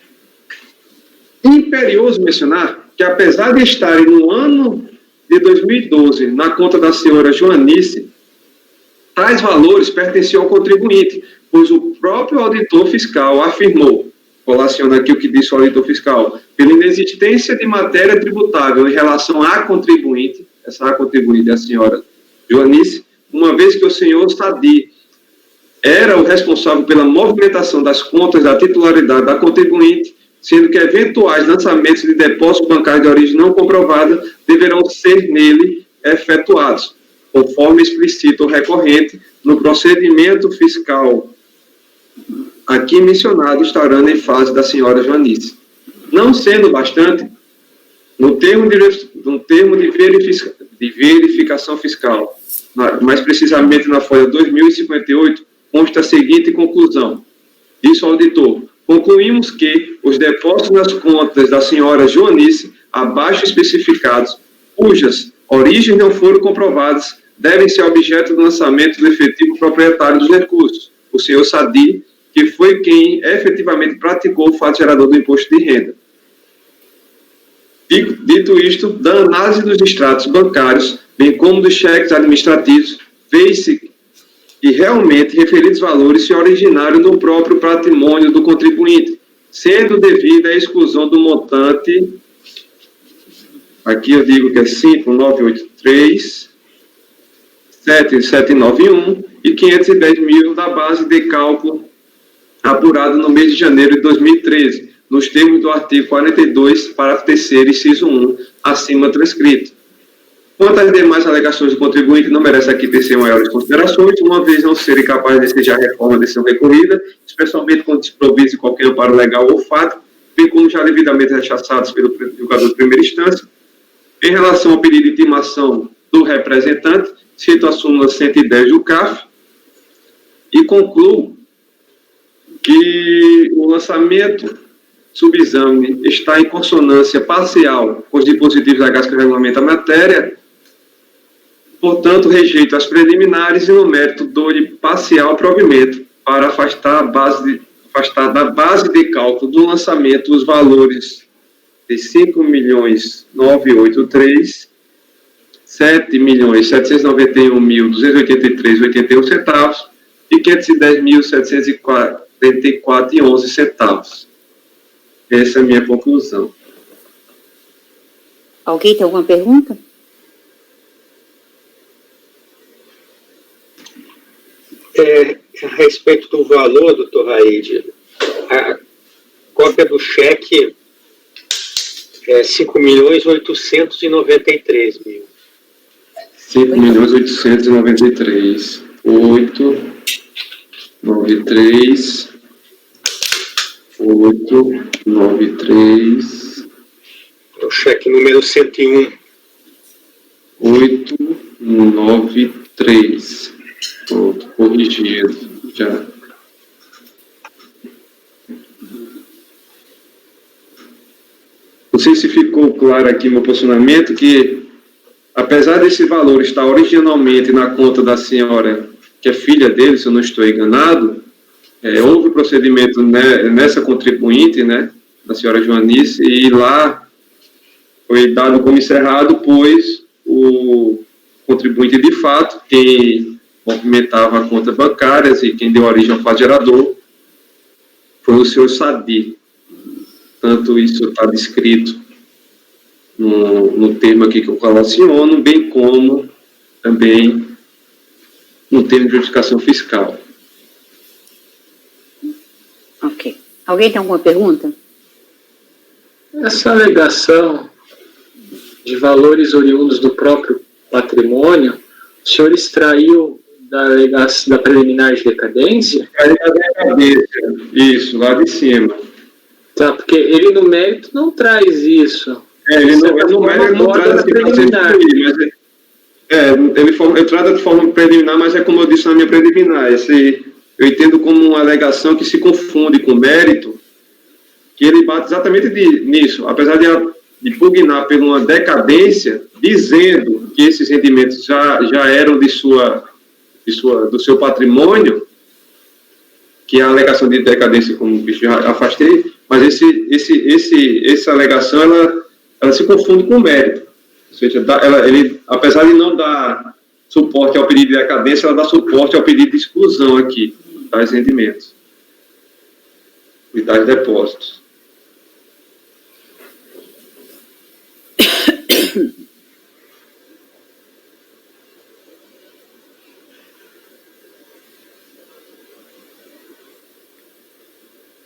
Imperioso mencionar que, apesar de estarem no ano de 2012 na conta da senhora Joanice, tais valores pertenciam ao contribuinte, pois o próprio auditor fiscal afirmou, colaciona aqui o que disse o auditor fiscal, pela inexistência de matéria tributável em relação à contribuinte, essa contribuinte é a senhora Joanice, uma vez que o senhor Sadi era o responsável pela movimentação das contas da titularidade da contribuinte, sendo que eventuais lançamentos de depósitos bancários de origem não comprovada deverão ser nele efetuados, conforme explicita o recorrente no procedimento fiscal aqui mencionado, estarando em fase da senhora Joanice. Não sendo bastante, no termo de verificação fiscal, mais precisamente na folha 2058, consta a seguinte conclusão. Disse o auditor: concluímos que os depósitos nas contas da senhora Joanice, abaixo especificados, cujas origens não foram comprovadas, devem ser objeto do lançamento do efetivo proprietário dos recursos, o senhor Sadi, que foi quem efetivamente praticou o fato gerador do imposto de renda. Dito isto, da análise dos extratos bancários, bem como dos cheques administrativos, vê-se que realmente referidos valores se originaram do próprio patrimônio do contribuinte, sendo devida à exclusão do montante, aqui eu digo que é 5.983, 7.791 e 510 mil da base de cálculo apurado no mês de janeiro de 2013, nos termos do artigo 42, parágrafo 3º, inciso 1, acima transcrito. Quanto às demais alegações do contribuinte, não merece aqui tecer maiores considerações, uma vez não serem capazes de desejar a reforma de decisão recorrida, especialmente quando desprovidos de qualquer amparo legal ou fático, bem como já devidamente rechaçados pelo julgador de primeira instância. Em relação ao pedido de intimação do representante, cito a súmula 110 do CAF e concluo que o lançamento subexame está em consonância parcial com os dispositivos legais que regulamentam a matéria, portanto, rejeito as preliminares e, no mérito, dou-lhe parcial provimento para afastar da base de cálculo do lançamento os valores de 5.983, 7.791.283,81 centavos e 510.744,11 centavos. Essa é a minha conclusão. Alguém tem alguma pergunta? A respeito do valor, doutor Raide, a cópia do cheque é 5.893.000. 5.893. 893. É o cheque número 101. 893. Pronto, corrigido já. Não sei se ficou claro aqui meu posicionamento, que apesar desse valor estar originalmente na conta da senhora, que é filha dele, se eu não estou enganado, houve procedimento nessa contribuinte, né, da senhora Joanice, e lá foi dado como encerrado, pois o contribuinte de fato, quem movimentava contas bancárias e quem deu origem ao fato gerador foi o senhor Sadi. Tanto isso está descrito no termo aqui que eu relaciono, bem como também no termo de justificação fiscal. Ok. Alguém tem alguma pergunta? Essa alegação de valores oriundos do próprio patrimônio, o senhor extraiu da preliminar de decadência? Isso, lá de cima. Tá, porque ele no mérito não traz isso. Ele no mérito não traz a preliminar. Ele trata de forma preliminar, mas é como eu disse na minha preliminar. Eu entendo como uma alegação que se confunde com mérito, que ele bate exatamente nisso. Apesar de pugnar por uma decadência, dizendo que esses rendimentos já eram do seu patrimônio, que é a alegação de decadência, como eu já afastei, mas essa alegação ela se confunde com mérito. Ou seja, ele, apesar de não dar suporte ao pedido de decadência, ela dá suporte ao pedido de exclusão aqui, tais rendimentos e tais depósitos.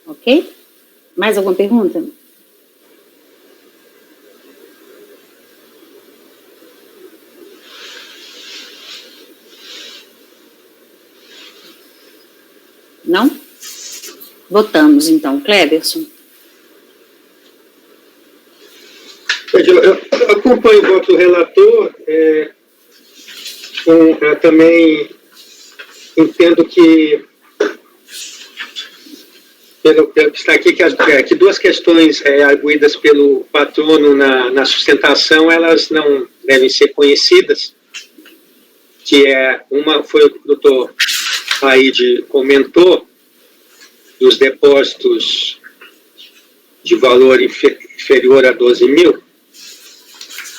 Ok? Mais alguma pergunta? Não? Votamos, então. Cleberson. Eu acompanho o voto do relator, também entendo que, pelo que está aqui, que duas questões arguídas pelo patrono na sustentação, elas não devem ser conhecidas, que uma foi o que o doutor Raide comentou, dos depósitos de valor inferior a 12 mil,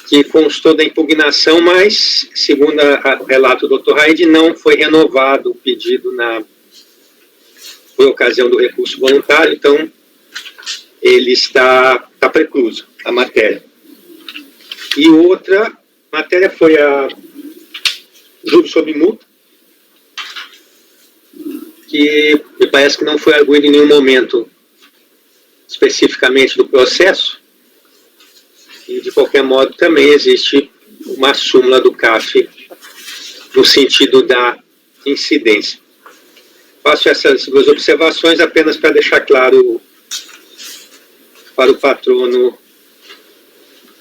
que constou da impugnação, mas, segundo o relato do Dr. Raide, não foi renovado o pedido por ocasião do recurso voluntário, então ele está precluso, a matéria. E outra matéria foi a júri sob multa, que me parece que não foi arguído em nenhum momento especificamente do processo, e de qualquer modo também existe uma súmula do CAF no sentido da incidência. Faço essas duas observações apenas para deixar claro para o patrono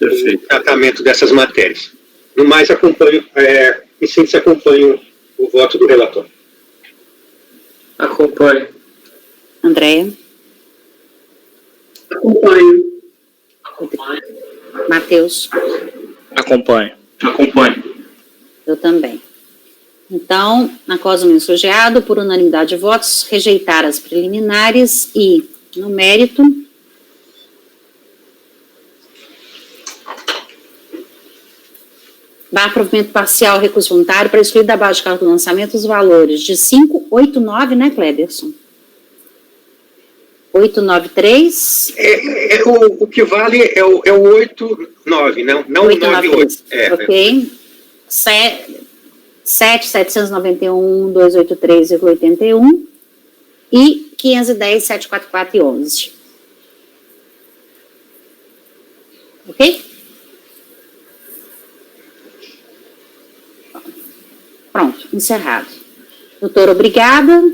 o tratamento dessas matérias. No mais, em síntese, acompanho o voto do relator. Acompanho. Andréia? Acompanho. Matheus? Acompanho. Eu também. Então, na causa mensurgiado, por unanimidade de votos, rejeitar as preliminares e, no mérito, dar provimento parcial ao recurso voluntário para excluir da base de cálculo do lançamento os valores de 589, né, Cleberson? 893. O que vale é o 89, não o 98. Ok. 791, 283,81 e 510, 744 e 11. Ok? Pronto, encerrado. Doutor, obrigada.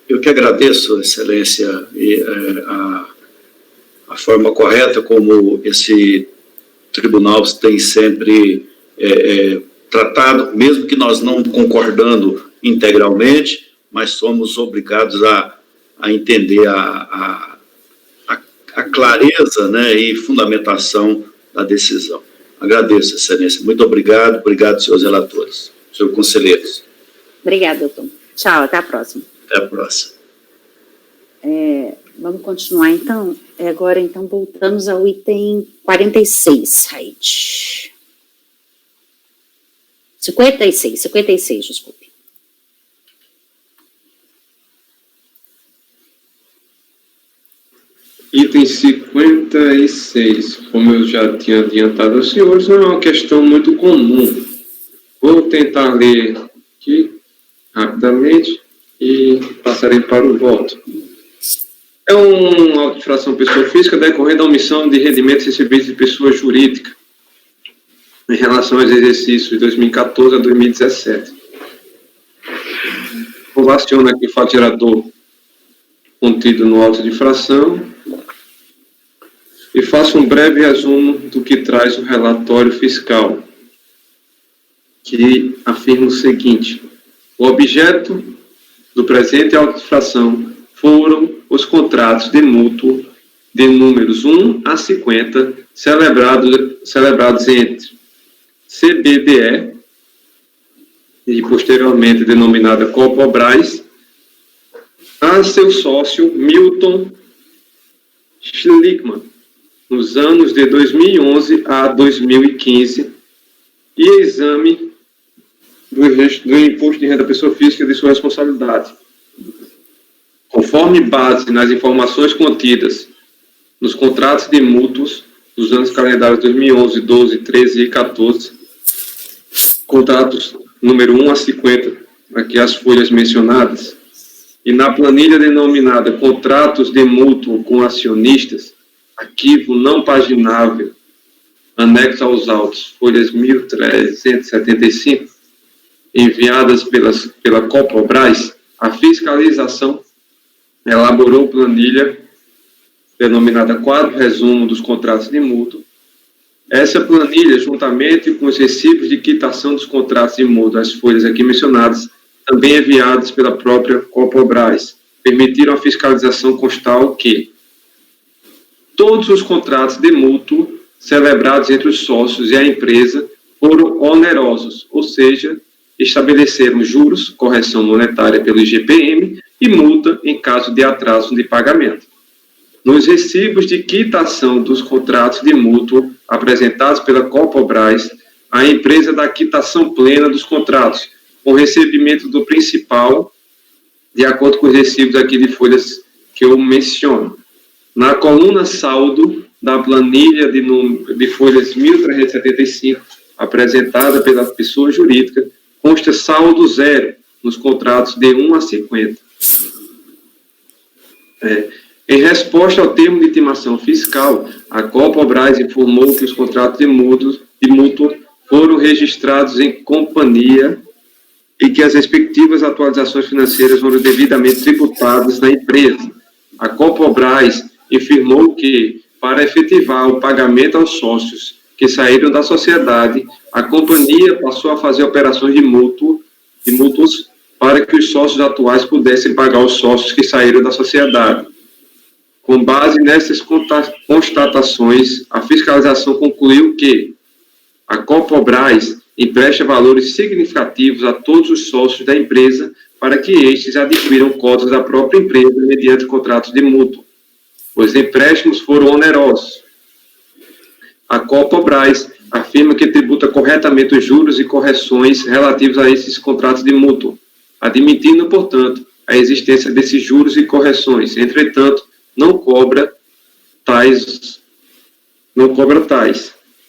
Eu que agradeço, Excelência, a forma correta como esse tribunal tem sempre tratado, mesmo que nós não concordando integralmente, mas somos obrigados a entender a clareza, né, e fundamentação da decisão. Agradeço, Excelência. Muito obrigado. Obrigado, senhores relatores, senhores conselheiros. Obrigada, doutor. Tchau, até a próxima. Até a próxima. Vamos continuar, então. Agora, então, voltamos ao item 46, Raid. 56, desculpe. Item 56, como eu já tinha adiantado aos senhores, não é uma questão muito comum. Vou tentar ler aqui rapidamente e passarei para o voto. É uma auto de infração pessoa física decorrendo da omissão de rendimentos recebidos de pessoa jurídica em relação aos exercícios de 2014 a 2017. Relaciona aqui o fato gerador contido no auto de infração e faço um breve resumo do que traz o relatório fiscal, que afirma o seguinte: o objeto do presente auto de infração foram os contratos de mútuo de números 1 a 50 celebrados entre CBBE e posteriormente denominada Copobras, a seu sócio Milton Schlickman, nos anos de 2011 a 2015, e exame do imposto de renda da pessoa física de sua responsabilidade, conforme base nas informações contidas nos contratos de mútuos dos anos calendários 2011, 12, 13 e 14, contratos número 1 a 50, aqui as folhas mencionadas, e na planilha denominada contratos de mútuo com acionistas, arquivo não paginável, anexo aos autos, folhas 1375, enviadas pela Copobras, a fiscalização elaborou planilha denominada quadro resumo dos contratos de mútuo. Essa planilha, juntamente com os recibos de quitação dos contratos de mútuo, as folhas aqui mencionadas, também enviadas pela própria Copobras, permitiram a fiscalização constar que todos os contratos de mútuo celebrados entre os sócios e a empresa foram onerosos, ou seja, estabeleceram juros, correção monetária pelo IGPM e multa em caso de atraso de pagamento. Nos recibos de quitação dos contratos de mútuo apresentados pela Copobras, a empresa dá quitação plena dos contratos, com recebimento do principal, de acordo com os recibos aqui de folhas que eu menciono. Na coluna saldo da planilha de folhas 1375, apresentada pela pessoa jurídica, consta saldo zero, nos contratos de 1 a 50. Em resposta ao termo de intimação fiscal, a Copobras informou que os contratos de mútuo foram registrados em companhia e que as respectivas atualizações financeiras foram devidamente tributadas na empresa. A Copobras informou que, para efetivar o pagamento aos sócios que saíram da sociedade, a companhia passou a fazer operações de mútuos para que os sócios atuais pudessem pagar os sócios que saíram da sociedade. Com base nessas constatações, a fiscalização concluiu que a Copobras empresta valores significativos a todos os sócios da empresa para que estes adquiram cotas da própria empresa mediante contratos de mútuo. Os empréstimos foram onerosos. A Copobras afirma que tributa corretamente os juros e correções relativos a esses contratos de mútuo, admitindo, portanto, a existência desses juros e correções. Entretanto, não cobra tais,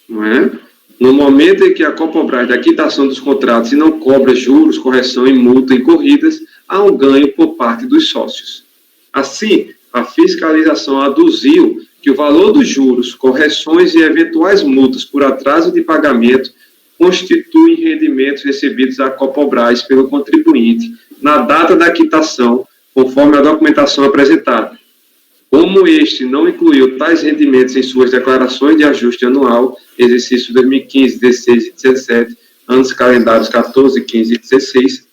não é? No momento em que a Copobras da quitação dos contratos e não cobra juros, correção e multa incorridas, há um ganho por parte dos sócios. Assim, a fiscalização aduziu que o valor dos juros, correções e eventuais multas por atraso de pagamento constituem rendimentos recebidos à Copobras pelo contribuinte na data da quitação, conforme a documentação apresentada. Como este não incluiu tais rendimentos em suas declarações de ajuste anual, exercício 2015, 16 e 17, anos calendários 14, 15 e 16,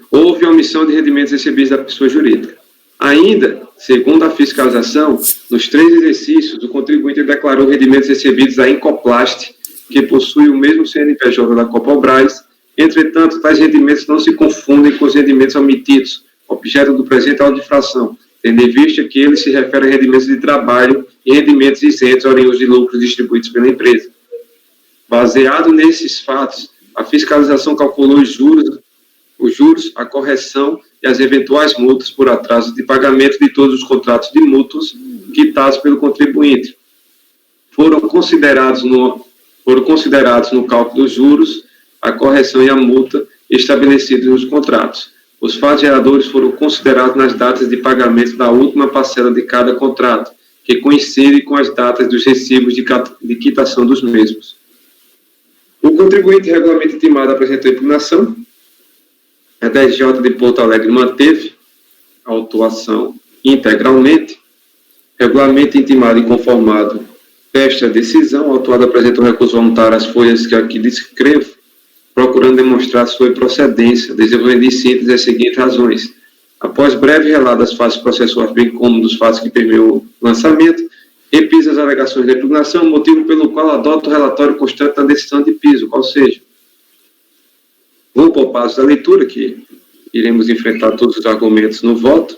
houve omissão de rendimentos recebidos da pessoa jurídica. Ainda, segundo a fiscalização, nos 3 exercícios, o contribuinte declarou rendimentos recebidos à Incoplast, que possui o mesmo CNPJ da Copobras. Entretanto, tais rendimentos não se confundem com os rendimentos omitidos, objeto do presente auto-infração, tendo em vista que ele se refere a rendimentos de trabalho e rendimentos isentos oriundos de lucros distribuídos pela empresa. Baseado nesses fatos, a fiscalização calculou os juros, a correção e as eventuais multas por atraso de pagamento de todos os contratos de mútuos quitados pelo contribuinte. Foram considerados no cálculo dos juros, a correção e a multa estabelecidos nos contratos. Os fatos geradores foram considerados nas datas de pagamento da última parcela de cada contrato, que coincidem com as datas dos recibos de quitação dos mesmos. O contribuinte regularmente intimado apresentou impugnação. A DRJ de Porto Alegre manteve a autuação integralmente. Regularmente intimado e conformado desta decisão, o autuado apresentou recurso voluntário às folhas que aqui descrevo, procurando demonstrar sua procedência, desenvolvendo em síntese as seguintes razões. Após breve relato das fases processuais, bem como dos fatos que permeiam o lançamento, repisa as alegações da impugnação, motivo pelo qual adota o relatório constante da decisão de piso, qual seja, vou por passo da leitura, que iremos enfrentar todos os argumentos no voto.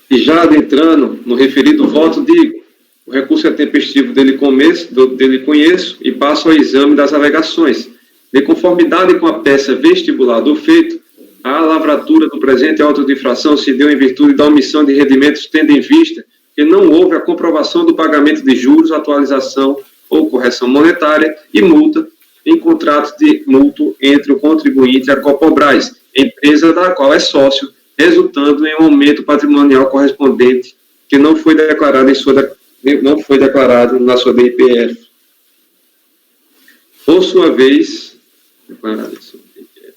E já adentrando no referido voto, digo, o recurso é tempestivo dele conheço e passo ao exame das alegações. De conformidade com a peça vestibular do feito, a lavratura do presente auto de infração se deu em virtude da omissão de rendimentos, tendo em vista que não houve a comprovação do pagamento de juros, atualização ou correção monetária e multa em contratos de mútuo entre o contribuinte e a Copobras, empresa da qual é sócio, resultando em um aumento patrimonial correspondente que não foi declarado na sua DIPF. Por sua vez, declarado em sua DIPF.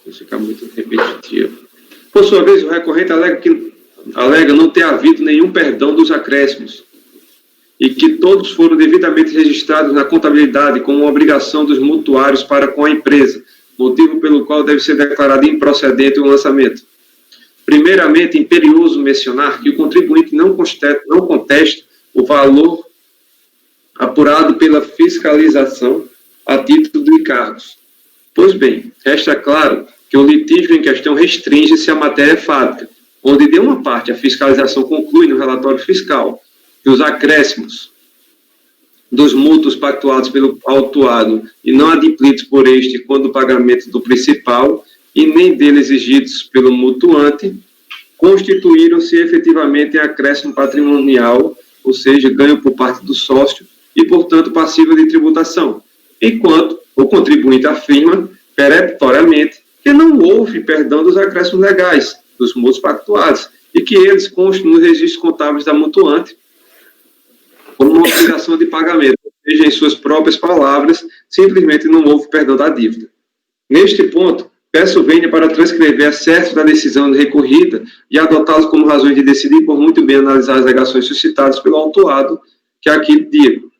Vai ficar muito repetitivo. Por sua vez, o recorrente alega não ter havido nenhum perdão dos acréscimos e que todos foram devidamente registrados na contabilidade como uma obrigação dos mutuários para com a empresa, motivo pelo qual deve ser declarado improcedente o lançamento. Primeiramente, é imperioso mencionar que o contribuinte não contesta o valor apurado pela fiscalização a título de encargos. Pois bem, resta claro que o litígio em questão restringe-se à matéria fática, onde, de uma parte, a fiscalização conclui no relatório fiscal que os acréscimos dos mútuos pactuados pelo autuado e não adimplidos por este quando o pagamento do principal e nem dele exigidos pelo mutuante constituíram-se efetivamente em acréscimo patrimonial, ou seja, ganho por parte do sócio e, portanto, passível de tributação. enquanto o contribuinte afirma peremptoriamente que não houve perdão dos acréscimos legais dos mútuos pactuados e que eles constam nos registros contábeis da mutuante como uma obrigação de pagamento, ou seja, em suas próprias palavras, simplesmente não houve perdão da dívida. Neste ponto, peço vênia para transcrever acertos da decisão recorrida e adotá-los como razões de decidir por muito bem analisar as alegações suscitadas pelo autuado, que aqui digo.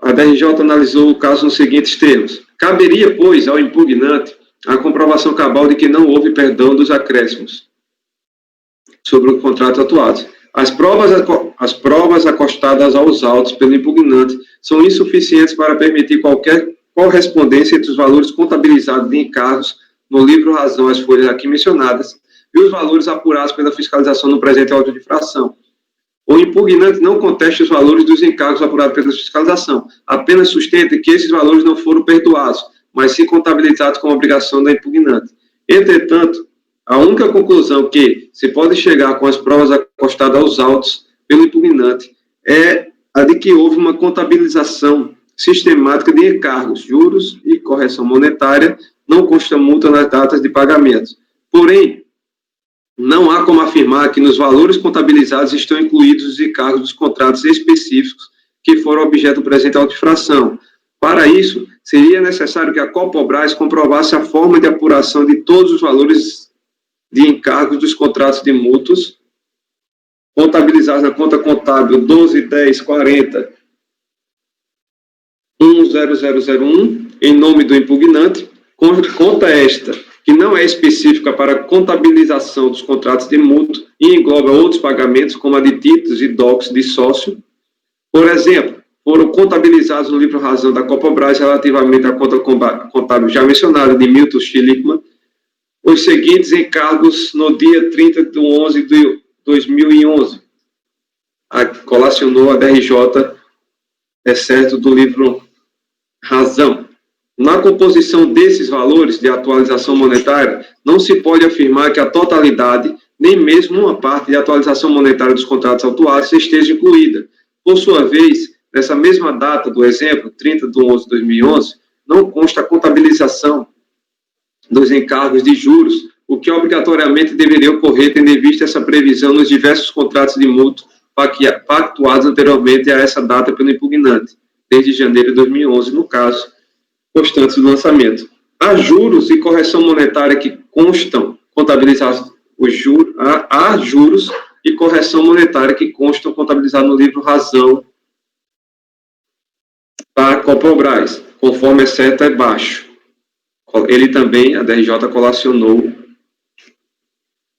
A DRJ analisou o caso nos seguintes termos. Caberia, pois, ao impugnante a comprovação cabal de que não houve perdão dos acréscimos sobre o contrato atuado. As provas acostadas aos autos pelo impugnante são insuficientes para permitir qualquer correspondência entre os valores contabilizados de encargos no livro razão às folhas aqui mencionadas e os valores apurados pela fiscalização no presente auto de infração. O impugnante não contesta os valores dos encargos apurados pela fiscalização, apenas sustenta que esses valores não foram perdoados, mas sim contabilizados como obrigação da impugnante. Entretanto, a única conclusão que se pode chegar com as provas acostadas aos autos pelo impugnante é a de que houve uma contabilização sistemática de encargos, juros e correção monetária, não consta multa nas datas de pagamento. Porém, não há como afirmar que nos valores contabilizados estão incluídos os encargos dos contratos específicos que foram objeto do presente auto de infração. Para isso, seria necessário que a Copobras comprovasse a forma de apuração de todos os valores de encargos dos contratos de mútuos contabilizados na conta contábil 12.10.40 10001, em nome do impugnante, conta esta, que não é específica para a contabilização dos contratos de mútuo e engloba outros pagamentos, como aditivos e DOCs de sócio. Por exemplo, foram contabilizados no livro razão da Copobras relativamente à conta contábil já mencionada de Milton Schlickman, os seguintes encargos no dia 30/11/2011. Colacionou a DRJ, exceto do livro razão. Na composição desses valores de atualização monetária, não se pode afirmar que a totalidade, nem mesmo uma parte de atualização monetária dos contratos autuados esteja incluída. Por sua vez, nessa mesma data do exemplo, 30/11/2011, não consta a contabilização dos encargos de juros, o que obrigatoriamente deveria ocorrer, tendo em vista essa previsão nos diversos contratos de mútuo pactuados anteriormente a essa data pelo impugnante, desde janeiro de 2011, no caso, constantes do lançamento. Há juros e correção monetária que constam contabilizados os juros, há juros e correção monetária que constam contabilizados no livro razão da Copobras, conforme exceto é baixo. Ele também, a DRJ, colacionou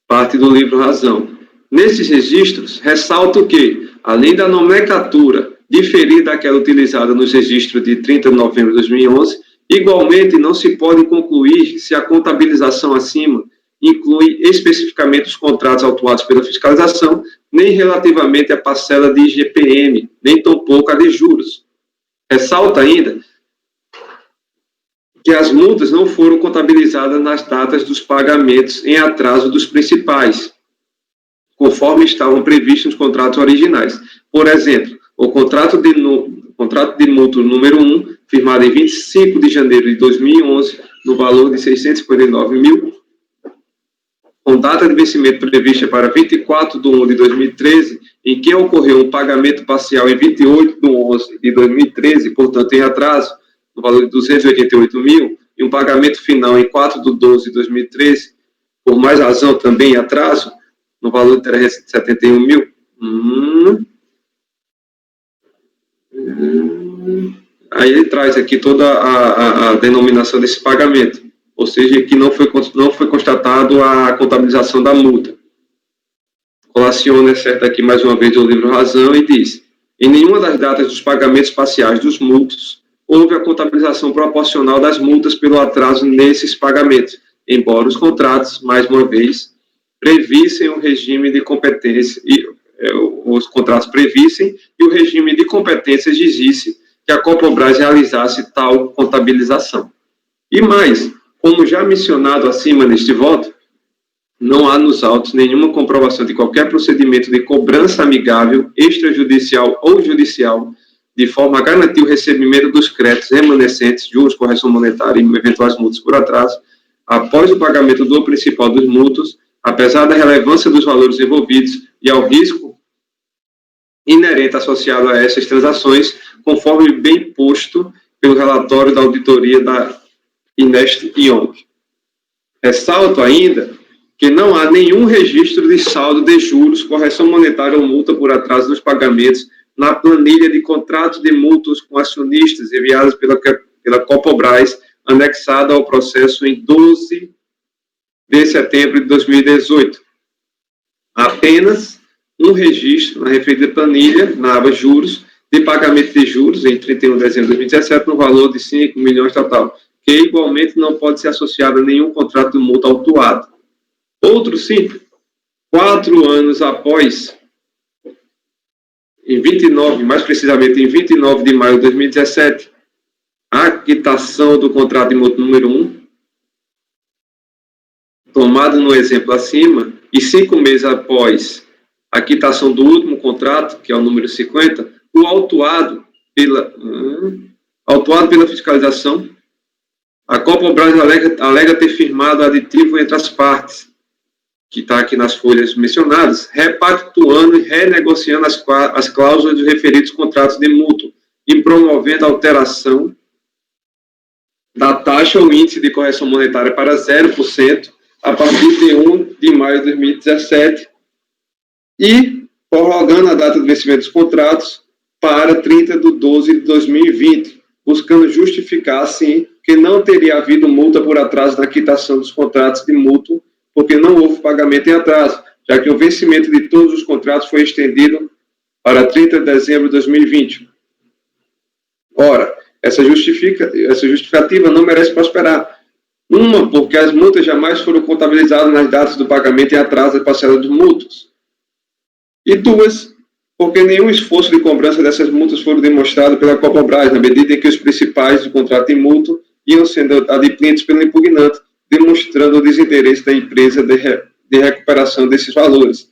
parte do livro razão. Nesses registros, ressalto que, além da nomenclatura diferida daquela utilizada nos registros de 30 de novembro de 2011, igualmente não se pode concluir se a contabilização acima inclui especificamente os contratos autuados pela fiscalização, nem relativamente a parcela de IGPM, nem tampouco a de juros. Ressalta ainda que as multas não foram contabilizadas nas datas dos pagamentos em atraso dos principais, conforme estavam previstos nos contratos originais. Por exemplo, o contrato de mútuo número 1, firmado em 25 de janeiro de 2011, no valor de 659 mil, com data de vencimento prevista para 24/1/2013, em que ocorreu um pagamento parcial em 28/11/2013, portanto, em atraso, no valor de 288 mil, e um pagamento final em 4/12/2013, por mais razão também em atraso, no valor de 371 mil. Aí ele traz aqui toda a denominação desse pagamento, ou seja, que não foi constatado a contabilização da multa. Colaciona, certo, aqui mais uma vez o livro razão e diz: em nenhuma das datas dos pagamentos parciais dos mútuos houve a contabilização proporcional das multas pelo atraso nesses pagamentos, embora os contratos, mais uma vez, previssem o regime de competência, os contratos previssem e o regime de competência exigisse que a Copobras realizasse tal contabilização. E mais, como já mencionado acima neste voto, não há nos autos nenhuma comprovação de qualquer procedimento de cobrança amigável, extrajudicial ou judicial, de forma a garantir o recebimento dos créditos remanescentes, juros, correção monetária e eventuais multas por atraso, após o pagamento do principal dos mútuos, apesar da relevância dos valores envolvidos e ao risco inerente associado a essas transações, conforme bem posto pelo relatório da auditoria da Ernst & Young. Ressalto ainda que não há nenhum registro de saldo de juros, correção monetária ou multa por atraso dos pagamentos na planilha de contratos de mútuos com acionistas enviadas pela Copobras, anexada ao processo em 12 de setembro de 2018. Apenas um registro na referida planilha, na aba juros, de pagamento de juros em 31 de dezembro de 2017, no valor de 5 milhões total, que igualmente não pode ser associado a nenhum contrato de multa autuado. Outro simples, 4 anos após, mais precisamente em 29 de maio de 2017, a quitação do contrato de multa número 1, tomado no exemplo acima, e 5 meses após a quitação do último contrato, que é o número 50, o autuado pela fiscalização, a Copobras alega ter firmado aditivo entre as partes, que está aqui nas folhas mencionadas, repactuando e renegociando as cláusulas dos referidos contratos de mútuo e promovendo a alteração da taxa ou índice de correção monetária para 0% a partir de 1 de maio de 2017 e prorrogando a data de vencimento dos contratos para 30 de 12 de 2020, buscando justificar, assim, que não teria havido multa por atraso na quitação dos contratos de mútuo, porque não houve pagamento em atraso, já que o vencimento de todos os contratos foi estendido para 30 de dezembro de 2020. Ora, essa justificativa não merece prosperar. Uma, porque as multas jamais foram contabilizadas nas datas do pagamento em atraso da parcela dos mútuos. E 2, porque nenhum esforço de cobrança dessas multas foi demonstrado pela Copobras, na medida em que os principais do contrato de mútuo iam sendo adimplentes pelo impugnante, demonstrando o desinteresse da empresa de recuperação desses valores.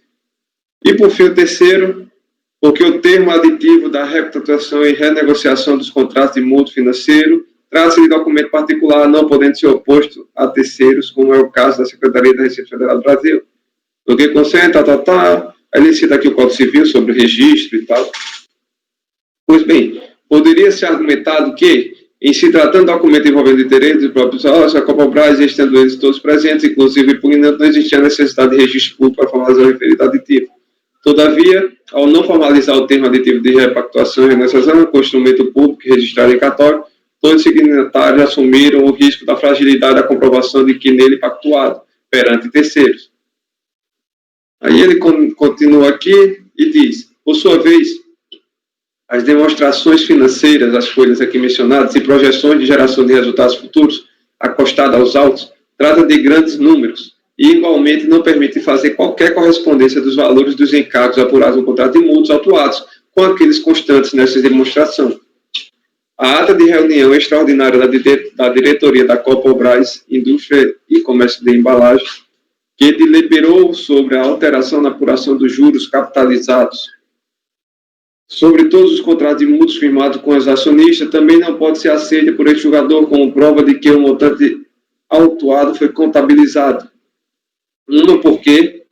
E, por fim, o terceiro, porque o termo aditivo da repactuação e renegociação dos contratos de mútuo financeiro trata-se de documento particular, não podendo ser oposto a terceiros, como é o caso da Secretaria da Receita Federal do Brasil. No que concerne, aí ele cita aqui o Código Civil sobre registro e tal. Pois bem, poderia ser argumentado que, em se tratando de documento envolvendo interesses dos próprios sócios, a Copobras, estando eles todos presentes, inclusive impugnante, não existia necessidade de registro público para formalizar o referido aditivo. Todavia, ao não formalizar o termo aditivo de repactuação e renegociação com o instrumento público registrado em cartório, todos os signatários assumiram o risco da fragilidade da comprovação de que nele pactuado, perante terceiros. Aí ele continua aqui e diz, por sua vez, as demonstrações financeiras, as folhas aqui mencionadas, e projeções de geração de resultados futuros, acostadas aos autos, tratam de grandes números e, igualmente, não permitem fazer qualquer correspondência dos valores dos encargos apurados no contrato de mútuos autuados com aqueles constantes nessa demonstração. A ata de reunião extraordinária da diretoria da Copobras Indústria e Comércio de Embalagem, que deliberou sobre a alteração na apuração dos juros capitalizados sobre todos os contratos de mútuos firmados com os acionistas, também não pode ser aceita por este julgador como prova de que o montante autuado foi contabilizado. Uma, porque,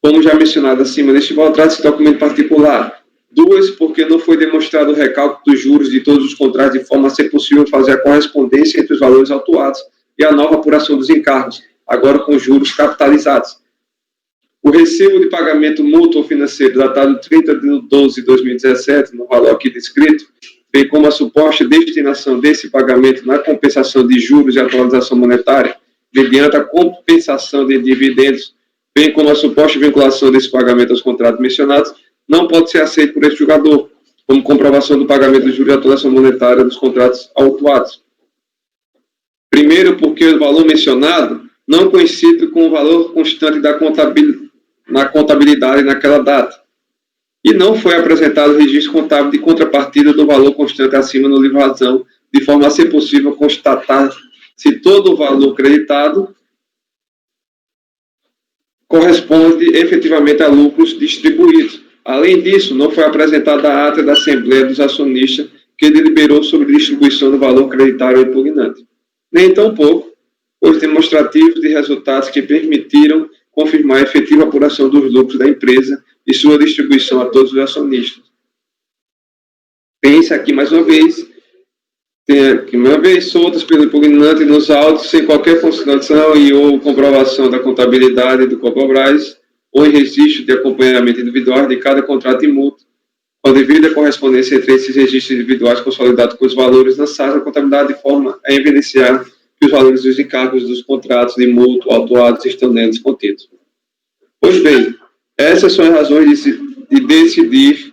como já mencionado acima neste valor, trata-se de documento particular. 2, porque não foi demonstrado o recálculo dos juros de todos os contratos de forma a ser possível fazer a correspondência entre os valores autuados e a nova apuração dos encargos, agora com juros capitalizados. O recibo de pagamento mútuo financeiro datado 30 de 12 de 2017, no valor aqui descrito, bem como a suposta destinação desse pagamento na compensação de juros e atualização monetária, mediante a compensação de dividendos, bem como a suposta vinculação desse pagamento aos contratos mencionados, não pode ser aceito por este julgador, como comprovação do pagamento de juros e atualização monetária dos contratos autuados. Primeiro, porque o valor mencionado não coincide com o valor constante na contabilidade naquela data, e não foi apresentado o registro contábil de contrapartida do valor constante acima no livro-razão, de forma a ser possível constatar se todo o valor creditado corresponde efetivamente a lucros distribuídos. Além disso, não foi apresentada a ata da Assembleia dos Acionistas que deliberou sobre distribuição do valor creditário ao impugnante. Nem tão pouco os demonstrativos de resultados que permitiram confirmar a efetiva apuração dos lucros da empresa e sua distribuição a todos os acionistas. Pense aqui mais uma vez, soltas pelo impugnante nos autos, sem qualquer consideração e ou comprovação da contabilidade do Cobrabras, ou em registro de acompanhamento individual de cada contrato de multa, com a devida correspondência entre esses registros individuais consolidados com os valores lançados na contabilidade, de forma a evidenciar que os valores dos encargos dos contratos de mútuo autuados estão neles contidos. Pois bem, essas são as razões de decidir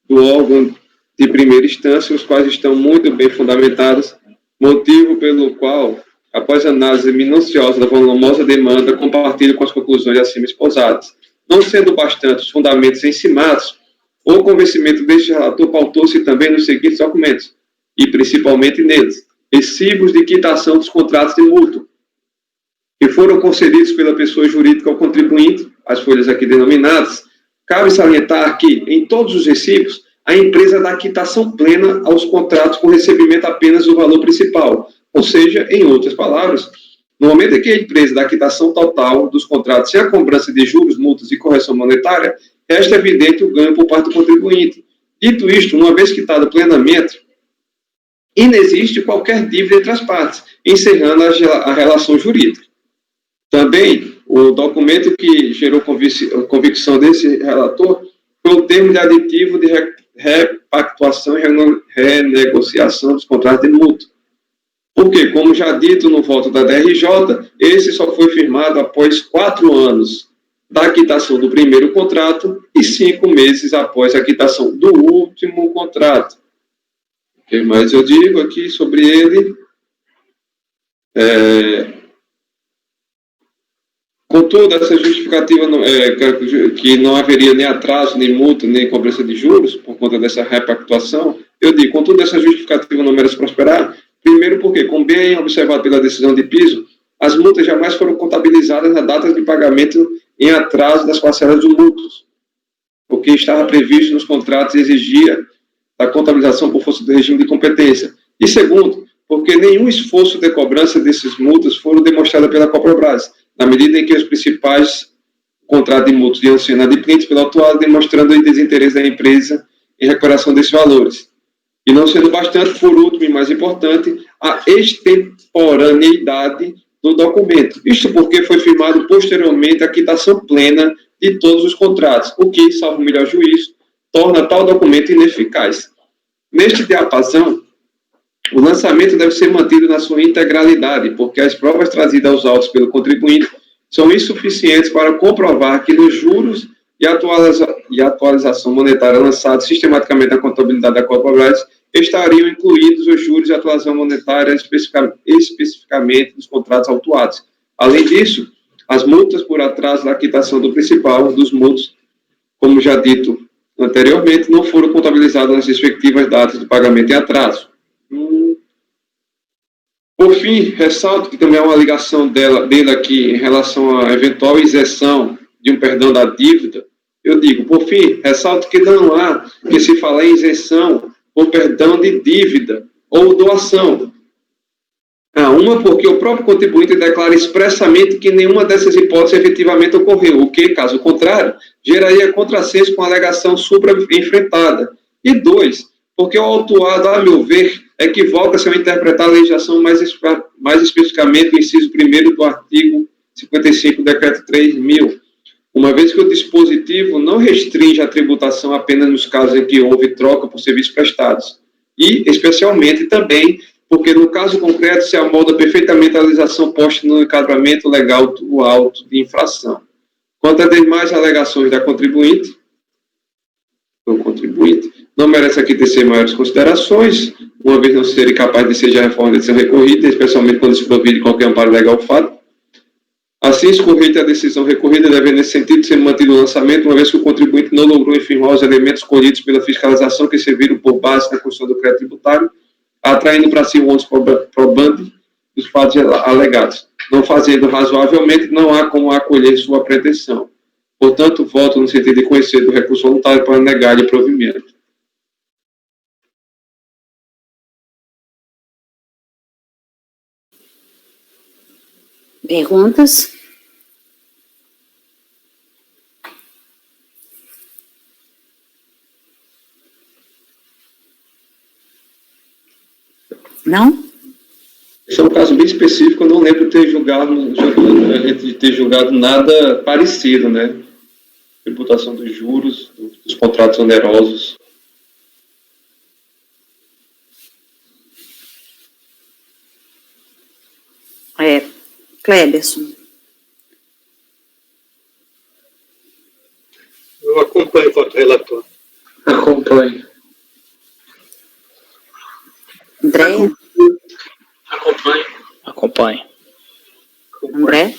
do órgão de primeira instância, os quais estão muito bem fundamentadas, motivo pelo qual, após análise minuciosa da volumosa demanda, compartilho com as conclusões acima esposadas. Não sendo bastante os fundamentos encimados, o convencimento deste relator pautou-se também nos seguintes documentos, e principalmente neles: recibos de quitação dos contratos de mútuo, que foram concedidos pela pessoa jurídica ao contribuinte, as folhas aqui denominadas. Cabe salientar que, em todos os recibos, a empresa dá quitação plena aos contratos com recebimento apenas do valor principal. Ou seja, em outras palavras, no momento em que a empresa dá quitação total dos contratos sem a cobrança de juros, multas e correção monetária, resta evidente o ganho por parte do contribuinte. Dito isto, uma vez quitado plenamente, inexiste qualquer dívida entre as partes, encerrando a relação jurídica. Também, o documento que gerou convicção desse relator foi o termo de aditivo de repactuação e renegociação dos contratos de mútuo. Porque, como já dito no voto da DRJ, esse só foi firmado após 4 anos da quitação do primeiro contrato e 5 meses após a quitação do último contrato. O que mais eu digo aqui sobre ele? Contudo, essa justificativa que não haveria nem atraso, nem multa, nem cobrança de juros por conta dessa repactuação, eu digo, contudo, essa justificativa não merece prosperar. Primeiro porque, como bem observado pela decisão de piso, as multas jamais foram contabilizadas na data de pagamento em atraso das parcelas dos multos, o que estava previsto nos contratos e exigia a contabilização por força do regime de competência. E segundo, porque nenhum esforço de cobrança desses multas foram demonstrado pela Cobrabras, na medida em que os principais contratos de multas iam sendo adimplentes pelo autuado, demonstrando o desinteresse da empresa em recuperação desses valores. E não sendo bastante, por último e mais importante, a extemporaneidade do documento. Isto porque foi firmado posteriormente a quitação plena de todos os contratos, o que, salvo o melhor juízo, torna tal documento ineficaz. Neste diapasão, o lançamento deve ser mantido na sua integralidade, porque as provas trazidas aos autos pelo contribuinte são insuficientes para comprovar que nos juros e atualização monetária lançados sistematicamente na contabilidade da Cobrabras estariam incluídos os juros e atualização monetária especificamente dos contratos autuados. Além disso, as multas por atraso da quitação do principal dos multos, como já dito anteriormente, não foram contabilizadas nas respectivas datas de pagamento em atraso. Por fim, ressalto que também há uma ligação dele aqui em relação à eventual isenção de um perdão da dívida. Eu digo, por fim, ressalto que não há que se falar em isenção ou perdão de dívida ou doação. Uma porque o próprio contribuinte declara expressamente que nenhuma dessas hipóteses efetivamente ocorreu, o que, caso contrário, geraria contrassenso com a alegação supra-enfrentada. E 2, porque o autuado, a meu ver, equivoca-se ao interpretar a legislação mais especificamente o inciso 1º do artigo 55 do Decreto 3.000, uma vez que o dispositivo não restringe a tributação apenas nos casos em que houve troca por serviços prestados, e, especialmente, também porque, no caso concreto, se amolda perfeitamente a legislação posta no enquadramento legal do auto de infração. Quanto às demais alegações do contribuinte, não merece aqui tecer maiores considerações, uma vez não ser capaz de desejar a reforma de decisão recorrida, especialmente quando se provide qualquer amparo legal fato. Assim, escorrida a decisão recorrida deve, nesse sentido, ser mantido o lançamento, uma vez que o contribuinte não logrou infirmar os elementos colhidos pela fiscalização que serviram por base na construção do crédito tributário, atraindo para si o ônus probandi dos fatos alegados. Não fazendo razoavelmente, não há como acolher sua pretensão. Portanto, voto no sentido de conhecer do recurso voluntário para negar-lhe provimento. Perguntas? Não? Esse é um caso bem específico, eu não lembro de ter julgado nada parecido, né? Tributação dos juros, dos contratos onerosos. Cleberson. Eu acompanho o voto relator. Acompanho. André? Acompanho. André?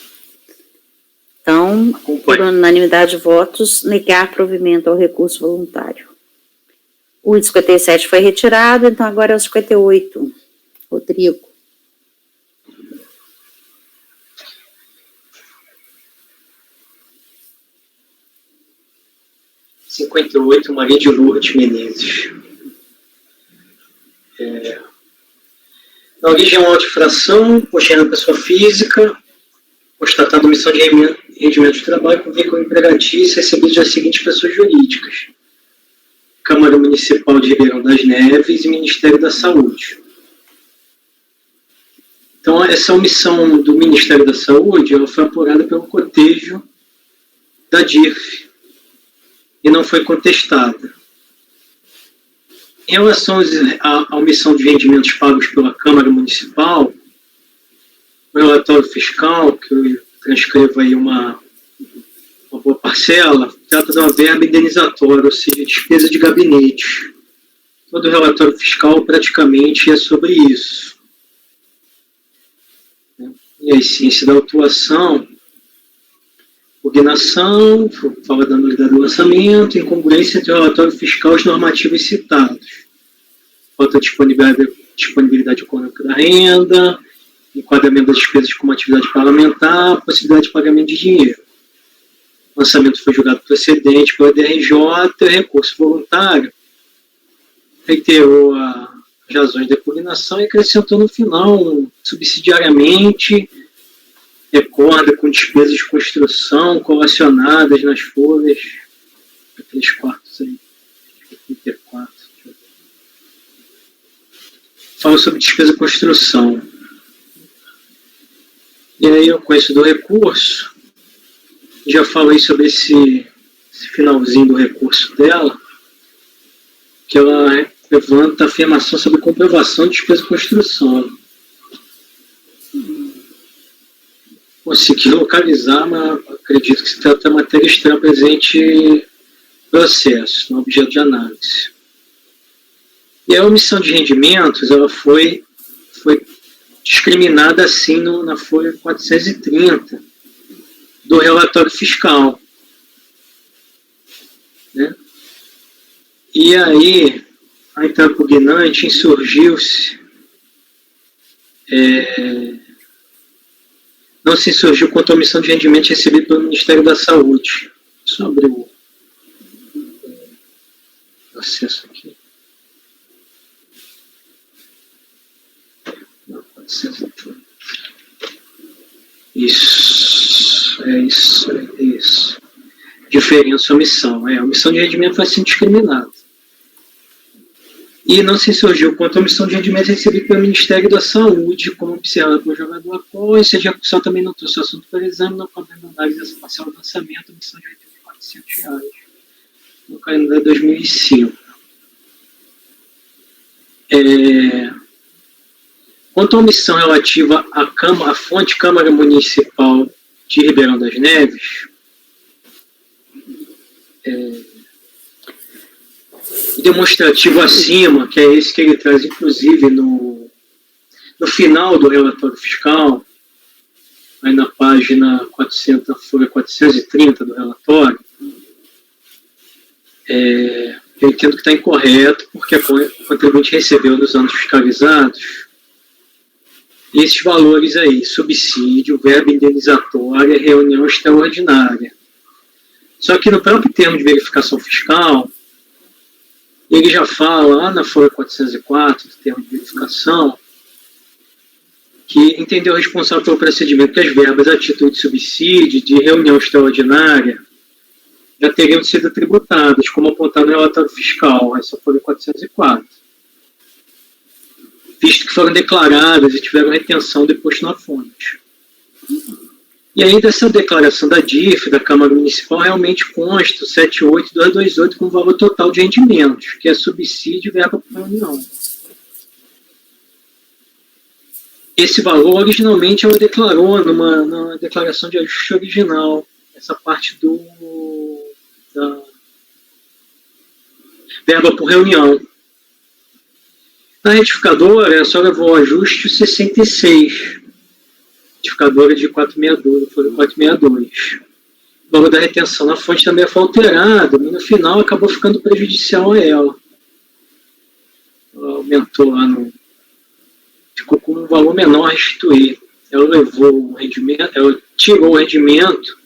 Então, por unanimidade de votos, negar provimento ao recurso voluntário. O 57 foi retirado, então agora é o 58. Rodrigo. Maria de Lourdes Menezes. Na origem é uma infração, posterior à pessoa física, constatada omissão de rendimento de trabalho por vínculo empregatício recebido das seguintes pessoas jurídicas: Câmara Municipal de Ribeirão das Neves e Ministério da Saúde. Então, essa omissão do Ministério da Saúde ela foi apurada pelo cotejo da DIRF e não foi contestada. Em relação à omissão de rendimentos pagos pela Câmara Municipal, o relatório fiscal, que eu transcrevo aí uma boa parcela, trata de uma verba indenizatória, ou seja, despesa de gabinete. Todo o relatório fiscal praticamente é sobre isso. E a essência da autuação, impugnação, fala da nulidade do lançamento, incongruência entre o relatório fiscal e os normativos citados. Falta de disponibilidade econômica da renda, enquadramento das despesas como atividade parlamentar, possibilidade de pagamento de dinheiro. O lançamento foi julgado procedente pela DRJ, recurso voluntário, reiterou as razões da impugnação e acrescentou no final, subsidiariamente, recorda com despesas de construção colacionadas nas folhas 3/4 aí, 34. Fala sobre despesa de construção. E aí eu conheço do recurso, já falei sobre esse finalzinho do recurso dela, que ela levanta a afirmação sobre comprovação de despesa de construção. Consegui localizar, mas acredito que se trata da matéria externa presente no processo, no objeto de análise. E a omissão de rendimentos, ela foi discriminada assim na folha 430 do relatório fiscal. Né? E aí, a interpugnante insurgiu-se, não se insurgiu quanto à omissão de rendimento recebido pelo Ministério da Saúde. Só abrir o acesso aqui. Não, pode ser. Isso. Diferença omissão. A omissão de rendimento foi assim discriminada. E não se insurgiu quanto à omissão de rendimento recebido pelo Ministério da Saúde, como observado pelo jogador após. A execução também não trouxe o assunto para exame, não podendo análise dessa parcial de lançamento, omissão de R$ 8.400 no calendário de 2005. Quanto à omissão relativa à fonte Câmara Municipal de Ribeirão das Neves, demonstrativo acima, que é esse que ele traz, inclusive, no final do relatório fiscal, aí na página 430 do relatório, eu entendo que está incorreto, porque o contribuinte recebeu nos anos fiscalizados esses valores aí: subsídio, verba indenizatória, reunião extraordinária. Só que no próprio termo de verificação fiscal, ele já fala, lá na folha 404 do termo de verificação, que entendeu responsável pelo procedimento que as verbas a título de subsídio, de reunião extraordinária, já teriam sido tributadas, como apontado no relatório fiscal, essa folha 404, visto que foram declaradas e tiveram retenção depois na fonte. E aí, dessa declaração da DIF, da Câmara Municipal, realmente consta o 78228 com o valor total de rendimentos, que é subsídio e verba para a União. Esse valor, originalmente, ela declarou numa declaração de ajuste original, essa parte da verba por reunião. Na retificadora, ela só levou o ajuste 66, retificadora de 462, foi 462. O valor da retenção na fonte também foi alterado, mas no final acabou ficando prejudicial a ela. Ela aumentou lá ficou com um valor menor a restituir. Ela levou o rendimento, ela tirou o rendimento,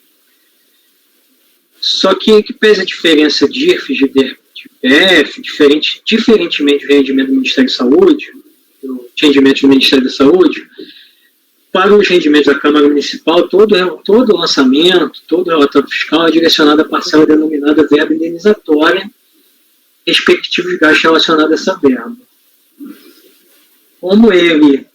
só que pesa a diferença de IRF e de DPF, diferentemente do rendimento do Ministério da Saúde, do rendimento do Ministério da Saúde, para os rendimentos da Câmara Municipal, todo o lançamento, todo o relatório fiscal é direcionado à parcela denominada verba indenizatória, respectivos gastos relacionados a essa verba. Como ele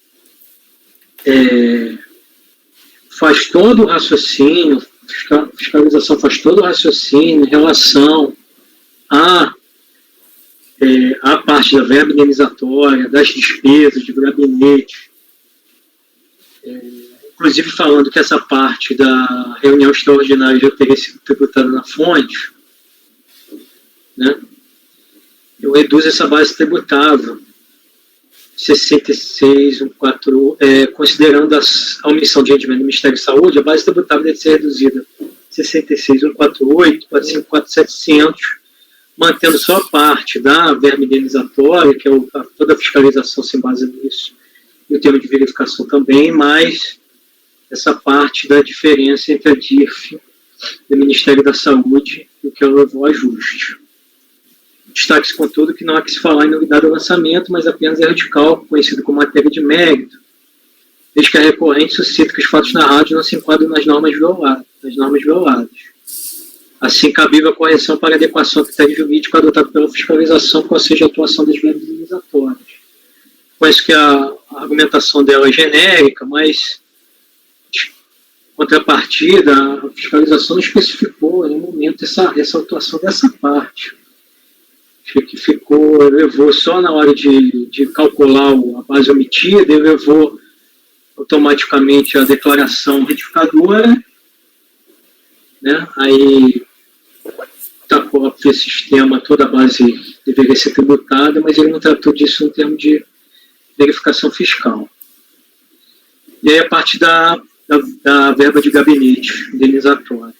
faz todo o raciocínio, a fiscalização faz todo o raciocínio em relação à parte da verba indenizatória, das despesas de gabinete, inclusive falando que essa parte da reunião extraordinária já teria sido tributada na fonte, né? Eu reduzo essa base tributável 66.148, considerando a omissão de rendimento do Ministério da Saúde, a base tributável deve ser reduzida 66.148 para 54.700, mantendo só a parte da verba indenizatória, que é toda a fiscalização se basa nisso, e o termo de verificação também, mais essa parte da diferença entre a DIRF do Ministério da Saúde e o que ela levou a ajuste. Destaque-se, contudo, que não há que se falar em novidade do lançamento, mas apenas erro de cálculo, conhecido como matéria de mérito, desde que a recorrente suscita que os fatos narrados não se enquadram nas normas violadas. Assim, cabível a correção para adequação ao critério jurídico adotado pela fiscalização, qual seja a atuação das verbas indenizatórias. Conheço que a argumentação dela é genérica, mas, contrapartida, a fiscalização não especificou em nenhum momento essa atuação dessa parte. Que levou só na hora de calcular a base omitida, e levou automaticamente a declaração retificadora, né? Aí tacou para esse sistema, toda a base deveria ser tributada, mas ele não tratou disso no termo de verificação fiscal. E aí a parte da verba de gabinete indenizatória.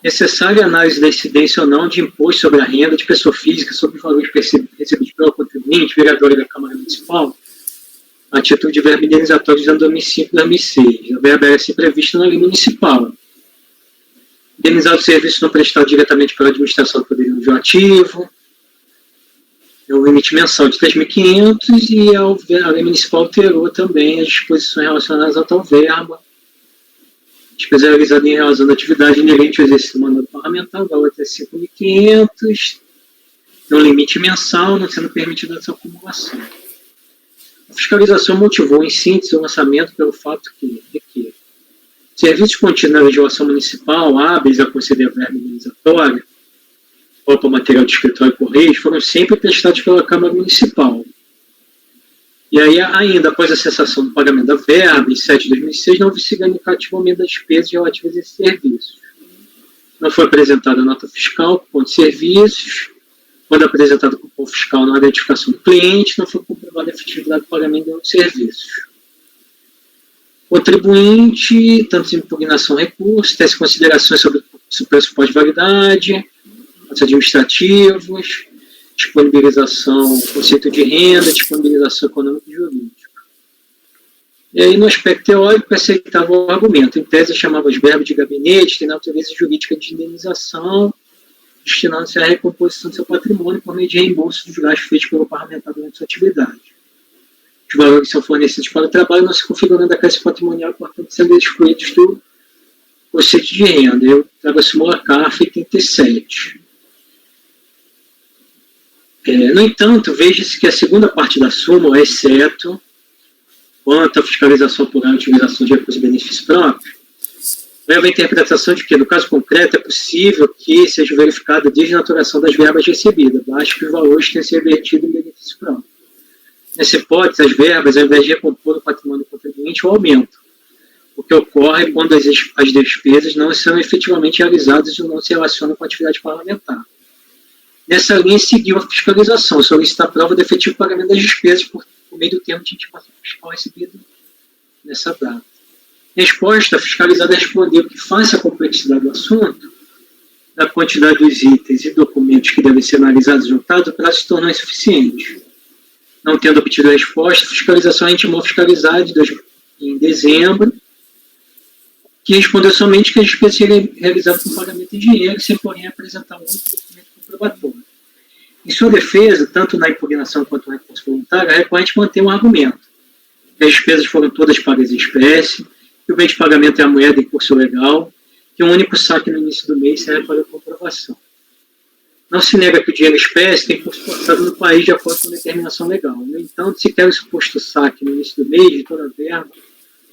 Necessária análise da incidência ou não de imposto sobre a renda de pessoa física sobre os valores recebidos pelo contribuinte, vereadora da Câmara Municipal, a título de verba indenizatória de 2005 e 2006. A verba era assim prevista na lei municipal. Indenizar o serviço não prestado diretamente pela administração do Poder Legislativo, é o limite mensal de 3.500, e a lei municipal alterou também as disposições relacionadas a tal verba. Despesa realizada em razão da atividade inerente ao exercício do mandato parlamentar, o valor é 5.500, tem um limite mensal, não sendo permitida essa acumulação. A fiscalização motivou, em síntese, o lançamento pelo fato de que serviços contidos na legislação municipal, hábeis a conceder a verba indenizatória, ou para material de escritório e correios, foram sempre prestados pela Câmara Municipal. E aí, ainda após a cessação do pagamento da verba, em 7 de 2006, não houve significativo aumento das despesas relativas a esses serviços. Não foi apresentada a nota fiscal, cupom de serviços. Quando apresentada o cupom fiscal na identificação do cliente, não foi comprovada a efetividade do pagamento de serviços. Contribuinte, tanto em impugnação recurso, tece considerações sobre o pressuposto de validade, atos administrativos, disponibilização, conceito de renda, disponibilização econômica e jurídica. E aí, no aspecto teórico, aceitava o argumento. Em tese, chamava as verbas de gabinete, tem natureza jurídica de indenização, destinando-se à recomposição do seu patrimônio por meio de reembolso dos gastos feitos pelo parlamentar durante sua atividade. os valores que são fornecidos para o trabalho não se configuram da classe patrimonial, portanto, sendo excluídos do conceito de renda. Eu trago a súmula CARF 87. No entanto, veja-se que a segunda parte da súmula, exceto quanto à fiscalização por utilização de recursos e benefícios próprios, leva à interpretação de que, no caso concreto, é possível que seja verificada a desnaturação das verbas recebidas, basta que os valores tenham sido revertidos em benefício próprio. Nessa hipótese, as verbas, ao invés de recompor o patrimônio do contribuinte, aumentam, o que ocorre quando as despesas não são efetivamente realizadas ou não se relacionam com a atividade parlamentar. Nessa linha, seguiu a fiscalização, solicita a prova do efetivo pagamento das despesas por meio do termo de intimação fiscal recebido nessa data. Resposta, a fiscalizada respondeu que, face à complexidade do assunto, da quantidade dos itens e documentos que devem ser analisados e juntados, o prazo se tornou insuficiente. Não tendo obtido a resposta, a fiscalização intimou a fiscalizada em dezembro, que respondeu somente que a despesa seria realizada com pagamento em dinheiro, sem, porém, apresentar um único documento comprobatório. Em sua defesa, tanto na impugnação quanto no recurso voluntário, a recorrente mantém um argumento. As despesas foram todas pagas em espécie, que o bem de pagamento é a moeda em curso legal, que um único saque no início do mês serve para a comprovação. Não se nega que o dinheiro em espécie tem curso forçado no país de acordo com a determinação legal. No entanto, se quer o suposto saque no início do mês de toda a verba,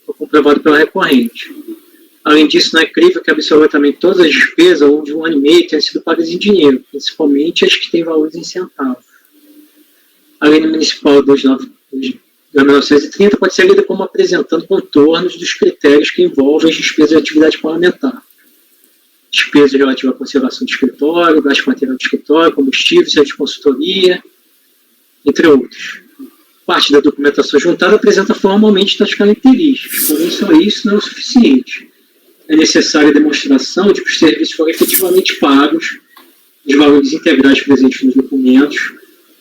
foi comprovado pela recorrente. Além disso, não é crível que absolutamente todas as despesas ao longo de um ano e meio tenham sido pagas em dinheiro, principalmente as que têm valores em centavos. A Lei Municipal 1930 pode ser lida como apresentando contornos dos critérios que envolvem as despesas de atividade parlamentar. Despesas relativas à conservação do escritório, gasto com material do escritório, combustível, serviço de consultoria, entre outros. Parte da documentação juntada apresenta formalmente tais características, porém só isso não é o suficiente. É necessária a demonstração de que os serviços foram efetivamente pagos, os valores integrais presentes nos documentos,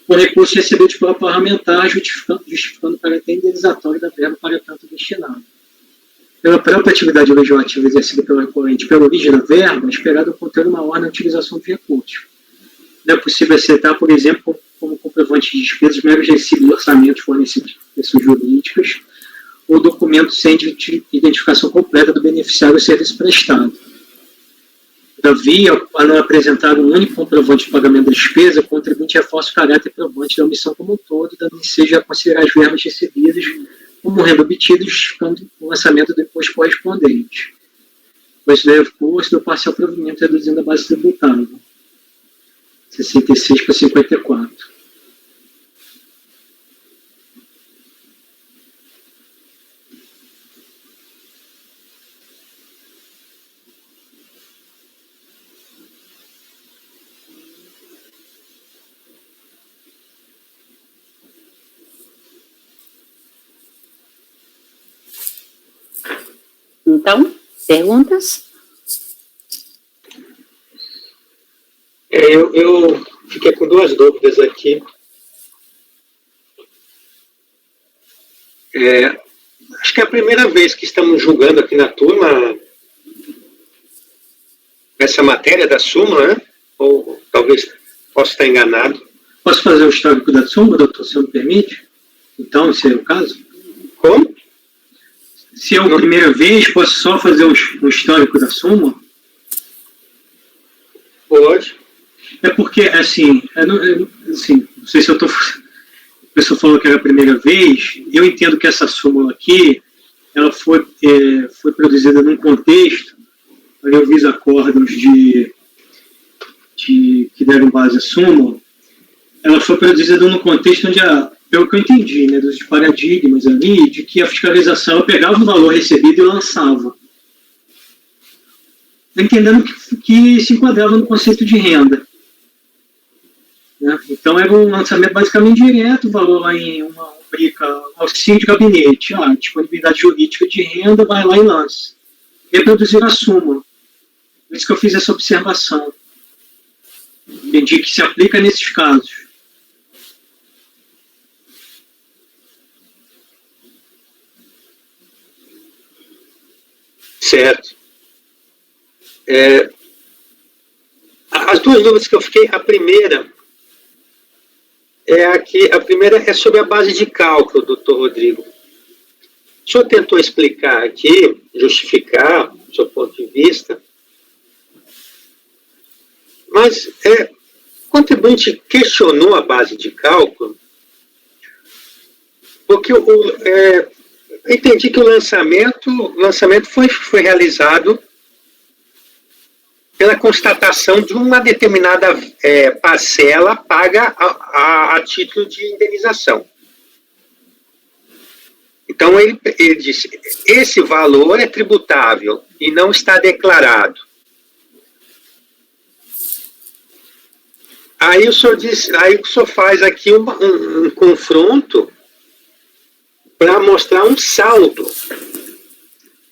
por recursos recebidos pela parlamentar, justificando o caráter indenizatório da verba para tanto destinado. Pela própria atividade legislativa exercida pela recorrente pela origem da verba, é esperado conter uma ordem na utilização dos recursos. Não é possível aceitar, por exemplo, como comprovante de despesas meros recibos de orçamentos fornecidos por pessoas jurídicas ou documentos sem identificação completa do beneficiário do serviço prestado. Todavia, ao não apresentar um único comprovante de pagamento da despesa, o contribuinte reforça o caráter provante da omissão como um todo, dando ensejo a considerar as verbas recebidas como renda obtida, justificando o lançamento do imposto correspondente. Pois deve curso do parcial provimento reduzindo a base tributável. 66 para 54. Então, perguntas? Eu fiquei com duas dúvidas aqui. Acho que é a primeira vez que estamos julgando aqui na turma essa matéria da súmula, né? Ou talvez possa estar enganado. Posso fazer o histórico da súmula, doutor, se me permite? Então, se é o caso? Como? Se é a primeira vez, posso só fazer o histórico da súmula? Pode. É porque, assim, não sei se eu estou... A pessoa falou que era a primeira vez. Eu entendo que essa súmula aqui, ela foi produzida num contexto, ali eu vi os acordos que deram base à súmula, ela foi produzida num contexto onde, pelo que eu entendi, né, dos paradigmas ali, de que a fiscalização ela pegava o valor recebido e lançava. Entendendo que se enquadrava no conceito de renda. Né? Então, era um lançamento basicamente direto, o valor lá em uma rubrica, auxílio de gabinete, disponibilidade jurídica de renda, vai lá e lança. Reproduzir a súmula. Por isso que eu fiz essa observação. Entendi que se aplica nesses casos. Certo. As duas dúvidas que eu fiquei, a primeira A primeira é sobre a base de cálculo, doutor Rodrigo. O senhor tentou explicar aqui, justificar o seu ponto de vista, mas o contribuinte questionou a base de cálculo, porque eu entendi que o lançamento foi realizado pela constatação de uma determinada parcela paga a título de indenização. Então, ele disse, esse valor é tributável e não está declarado. Aí o senhor faz aqui um confronto para mostrar um saldo.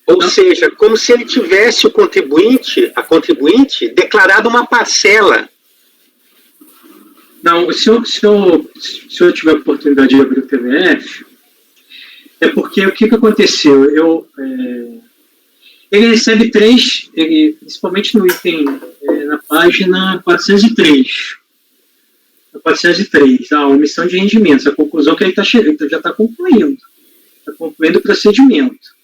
Ou seja, como se ele tivesse a contribuinte, declarado uma parcela. Não, se eu tiver a oportunidade de abrir o PDF, é porque o que aconteceu? Ele recebe principalmente no item, na página 403. Na 403, a omissão de rendimentos. A conclusão que ele já está concluindo. Está concluindo o procedimento.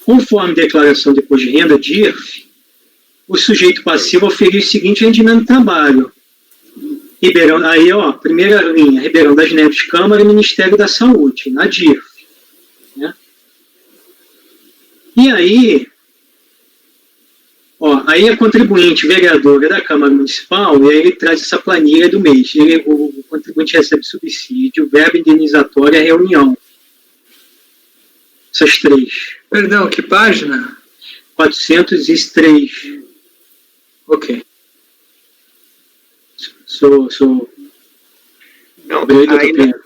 Conforme declaração de imposto de renda, DIRF, o sujeito passivo oferiu o seguinte rendimento de trabalho. Primeira linha, Ribeirão das Neves, Câmara e Ministério da Saúde, na DIRF. Né? E aí, aí a contribuinte vereadora da Câmara Municipal, e aí ele traz essa planilha do mês. O contribuinte recebe subsídio, verba indenizatória, reunião. Essas três. Perdão, que página? 403. Ok. Não, ainda,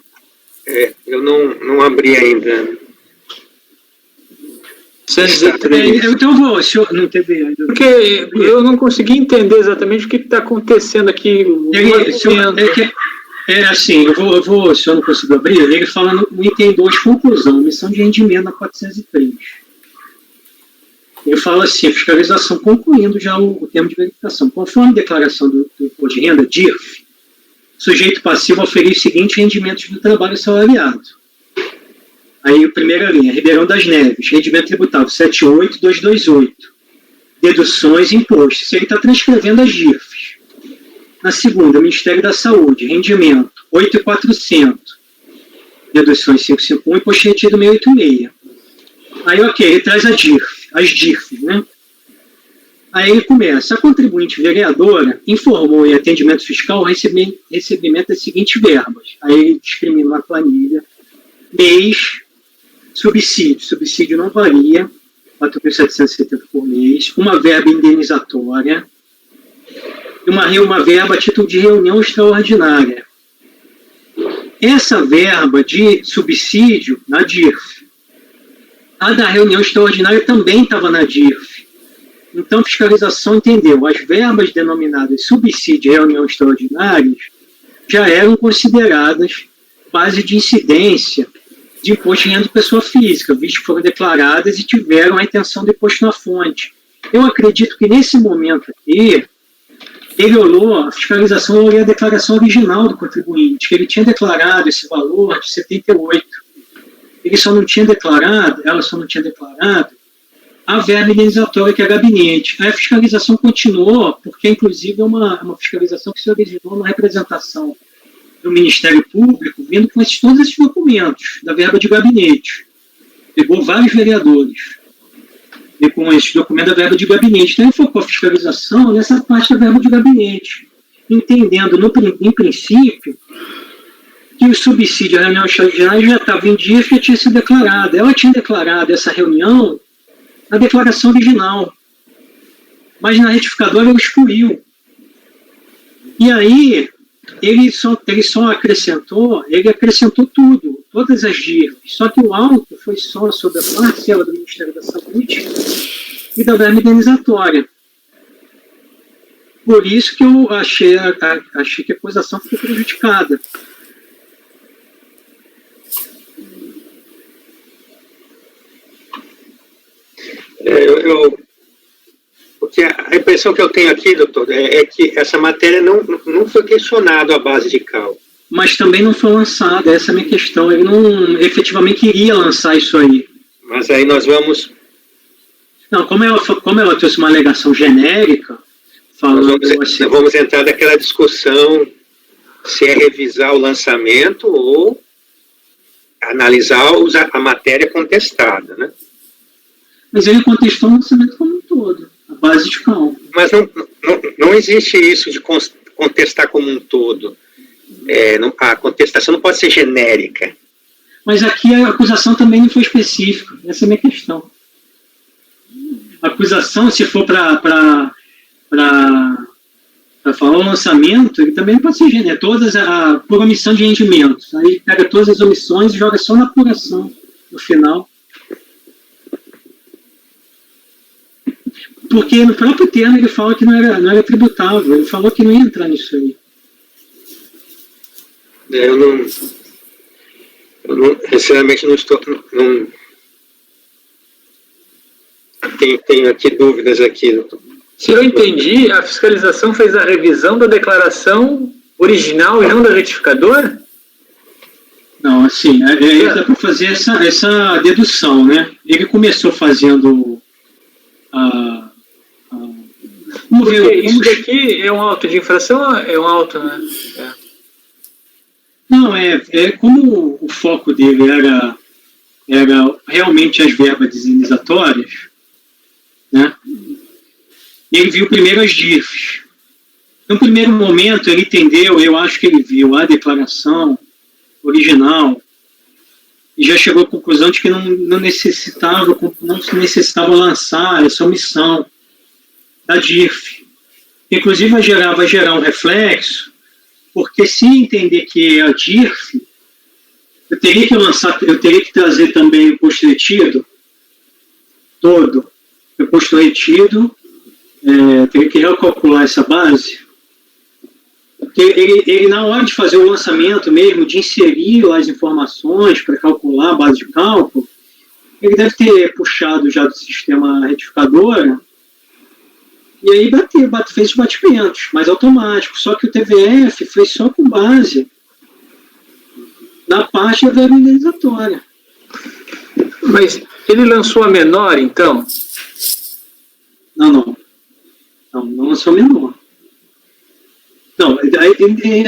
eu não abri ainda. 103. Então vou, senhor, não teve ainda. Porque eu não consegui entender exatamente o que está acontecendo aqui. Assim, eu vou, se eu não conseguir abrir, ele fala no item 2, conclusão, omissão de rendimento na 403. Ele fala assim, fiscalização concluindo já o termo de verificação. Conforme a declaração do imposto de renda, DIRF, sujeito passivo oferece os seguintes rendimentos do trabalho assalariado. Aí, primeira linha, Ribeirão das Neves, rendimento tributável 78228, deduções e impostos. Isso ele está transcrevendo as DIRFs. Na segunda, Ministério da Saúde, rendimento 8.400, deduções 551, imposto retido 686. Aí, ele traz as DIRFs, né? Aí ele começa, a contribuinte vereadora informou em atendimento fiscal o recebimento das seguintes verbas. Aí ele discrimina uma planilha, mês, subsídio não varia, 4.770 por mês, uma verba indenizatória, e uma verba a título de reunião extraordinária. Essa verba de subsídio, na DIRF, a da reunião extraordinária também estava na DIRF. Então, a fiscalização entendeu, as verbas denominadas subsídio e reunião extraordinárias já eram consideradas base de incidência de imposto de renda de pessoa física, visto que foram declaradas e tiveram a intenção de imposto na fonte. Eu acredito que nesse momento aqui, ele olhou, a fiscalização olhou a declaração original do contribuinte, que ele tinha declarado esse valor de 78. Ela só não tinha declarado a verba indenizatória, que é gabinete. Aí a fiscalização continuou, porque inclusive é uma fiscalização que se originou na representação do Ministério Público, vindo com todos esses documentos da verba de gabinete. Pegou vários vereadores. E com esse documento da verba de gabinete. Então, ele focou a fiscalização nessa parte da verba de gabinete, entendendo, em princípio, que o subsídio à reunião extraordinária já estava em dia que tinha sido declarado. Ela tinha declarado essa reunião na declaração original, mas na retificadora ele excluiu. E aí, ele só acrescentou tudo, todas as DIRFs, só que o auto foi só sobre a parcela do Ministério da Saúde e da verba indenizatória. Por isso que eu achei que a acusação ficou prejudicada. Porque a impressão que eu tenho aqui, doutor, é que essa matéria não foi questionada à base de cálculo. mas também não foi lançado, essa é a minha questão. Ele não efetivamente iria lançar isso aí. Mas aí nós vamos... Não, como ela trouxe uma alegação genérica, falando nós vamos entrar naquela discussão se é revisar o lançamento ou analisar a matéria contestada, né? Mas ele contestou o lançamento como um todo, a base de cálculo. Mas não existe isso de contestar como um todo. A contestação não pode ser genérica. Mas aqui a acusação também não foi específica, essa é a minha questão. A acusação, se for para falar o lançamento, ele também pode ser genérico, por omissão de rendimentos. Aí pega todas as omissões e joga só na apuração, no final. Porque no próprio termo ele fala que não era tributável, ele falou que não ia entrar nisso aí. Eu não sinceramente não estou... Tenho aqui dúvidas aqui. Se eu entendi, a fiscalização fez a revisão da declaração original e não da retificadora? Não, assim, dá para fazer essa dedução, né? Ele começou fazendo isso daqui é um auto de infração? É um auto, né? Não, como o foco dele era realmente as verbas indenizatórias, né? Ele viu primeiro as DIRFs. No primeiro momento, ele entendeu, eu acho que ele viu a declaração original e já chegou à conclusão de que não necessitava lançar essa omissão da DIRF. Inclusive, vai gerar um reflexo, porque se entender que é a DIRF, eu teria que trazer também o imposto retido todo. O imposto retido, teria que recalcular essa base, porque ele na hora de fazer o lançamento mesmo, de inserir lá as informações para calcular a base de cálculo, ele deve ter puxado já do sistema retificadora, e aí fez os batimentos, mais automáticos, só que o TVF fez só com base na parte da verba indenizatória. Mas ele lançou a menor, então? Não lançou menor. Não,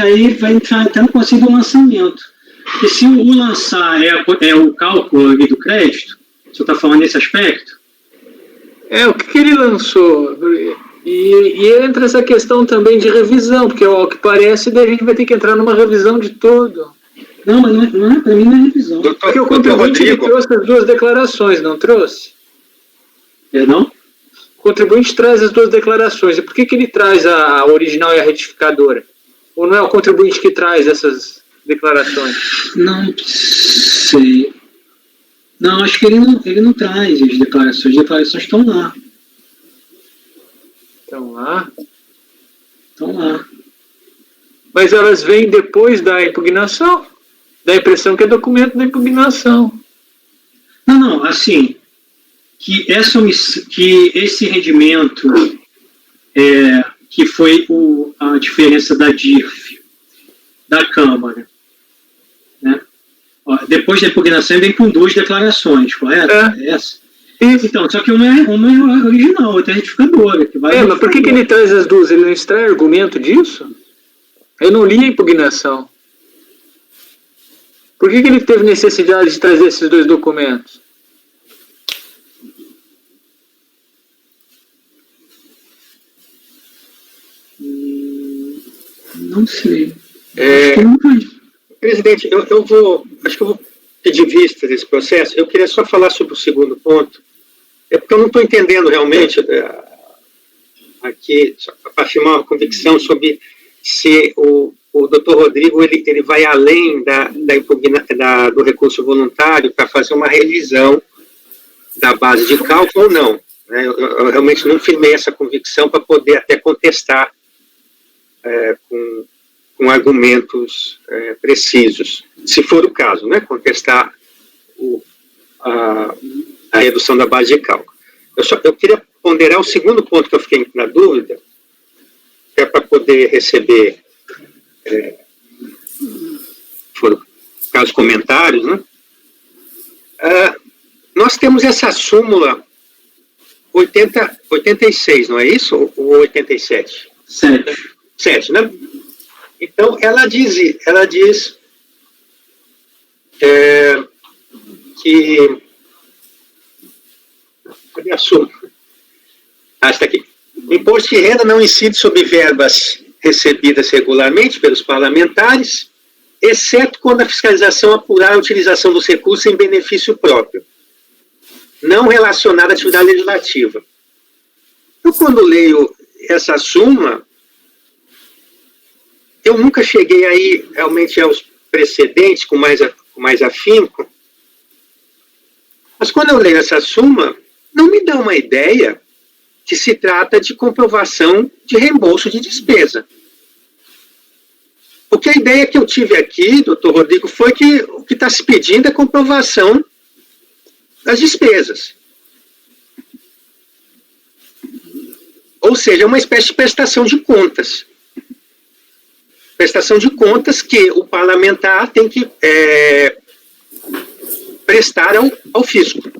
aí vai entrar até no conceito do lançamento. Porque se o lançar é o cálculo ali do crédito, você está falando nesse aspecto? O que ele lançou? E entra essa questão também de revisão, porque ao que parece, daí a gente vai ter que entrar numa revisão de tudo. Não, mas para mim não é revisão. Porque o contribuinte ele trouxe as duas declarações, não trouxe? Não? O contribuinte traz as duas declarações. E por que ele traz a original e a retificadora? Ou não é o contribuinte que traz essas declarações? Não sei. Não, acho que ele não traz as declarações. As declarações estão lá. Estão lá? Estão lá. Mas elas vêm depois da impugnação? Dá a impressão que é documento da impugnação. Não, assim, que esse rendimento, que foi a diferença da DIRF, da Câmara, né? Depois da impugnação vem com duas declarações, correto? Essa. Isso. Então, só que uma é original, outra é retificadora. Mas por que ele traz as duas? Ele não extrai argumento disso? Eu não li a impugnação. Por que ele teve necessidade de trazer esses dois documentos? Não sei. Presidente, acho que eu vou pedir vista desse processo. Eu queria só falar sobre o segundo ponto. Porque eu não estou entendendo realmente aqui, para afirmar uma convicção sobre se o doutor Rodrigo ele vai além do recurso voluntário para fazer uma revisão da base de cálculo ou não. Né? Eu realmente não firmei essa convicção para poder até contestar com argumentos precisos, se for o caso, né? Contestar a redução da base de cálculo. Eu queria ponderar o segundo ponto que eu fiquei na dúvida, que é para poder receber foram casos comentários, né? Nós temos essa súmula 86, não é isso? Ou 87? 7, né? Então, ela diz que... Cadê a súmula? Está aqui. Imposto de renda não incide sobre verbas recebidas regularmente pelos parlamentares, exceto quando a fiscalização apurar a utilização dos recursos em benefício próprio, não relacionada à atividade legislativa. Eu, quando leio essa súmula, eu nunca cheguei aí realmente aos precedentes com mais afinco, mas quando eu leio essa súmula, não me dá uma ideia que se trata de comprovação de reembolso de despesa. Porque a ideia que eu tive aqui, doutor Rodrigo, foi que o que está se pedindo é comprovação das despesas. Ou seja, é uma espécie de prestação de contas. Prestação de contas que o parlamentar tem que prestar ao fisco.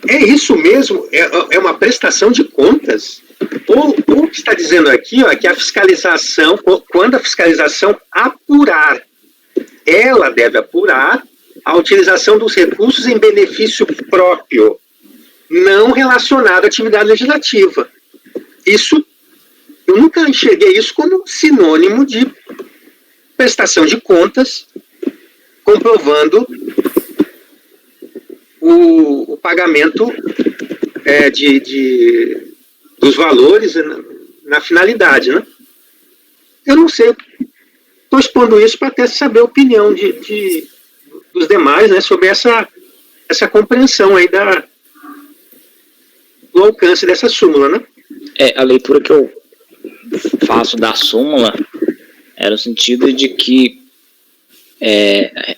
É isso mesmo? É uma prestação de contas? Ou o que está dizendo aqui, ó, é que a fiscalização, quando a fiscalização apurar, ela deve apurar a utilização dos recursos em benefício próprio, não relacionado à atividade legislativa. Isso, eu nunca enxerguei isso como sinônimo de prestação de contas, comprovando o pagamento dos valores na finalidade, né? Eu não sei, estou expondo isso para até saber a opinião dos demais, né, sobre essa compreensão aí do alcance dessa súmula, né? A leitura que eu faço da súmula era no sentido de que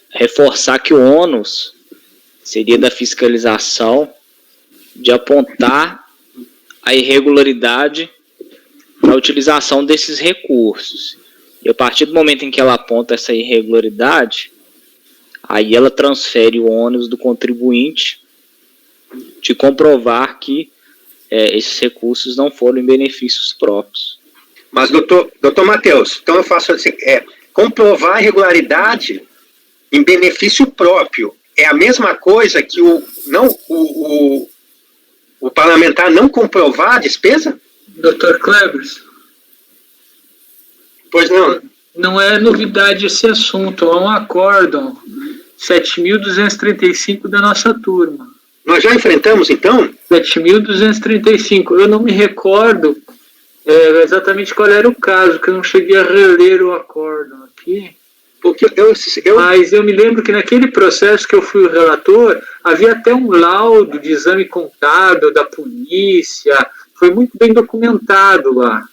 reforçar que o ônus seria da fiscalização de apontar a irregularidade na utilização desses recursos. E a partir do momento em que ela aponta essa irregularidade, aí ela transfere o ônus do contribuinte de comprovar que esses recursos não foram em benefícios próprios. Mas, doutor Matheus, então eu faço assim, comprovar a irregularidade em benefício próprio é a mesma coisa que o parlamentar não comprovar a despesa? Dr. Klebers? Pois não. Não é novidade esse assunto, é um acórdão 7.235 da nossa turma. Nós já enfrentamos, então? 7.235. Eu não me recordo exatamente qual era o caso, que eu não cheguei a reler o acórdão aqui. Porque Mas eu me lembro que naquele processo que eu fui o relator, havia até um laudo de exame contábil da polícia, foi muito bem documentado lá.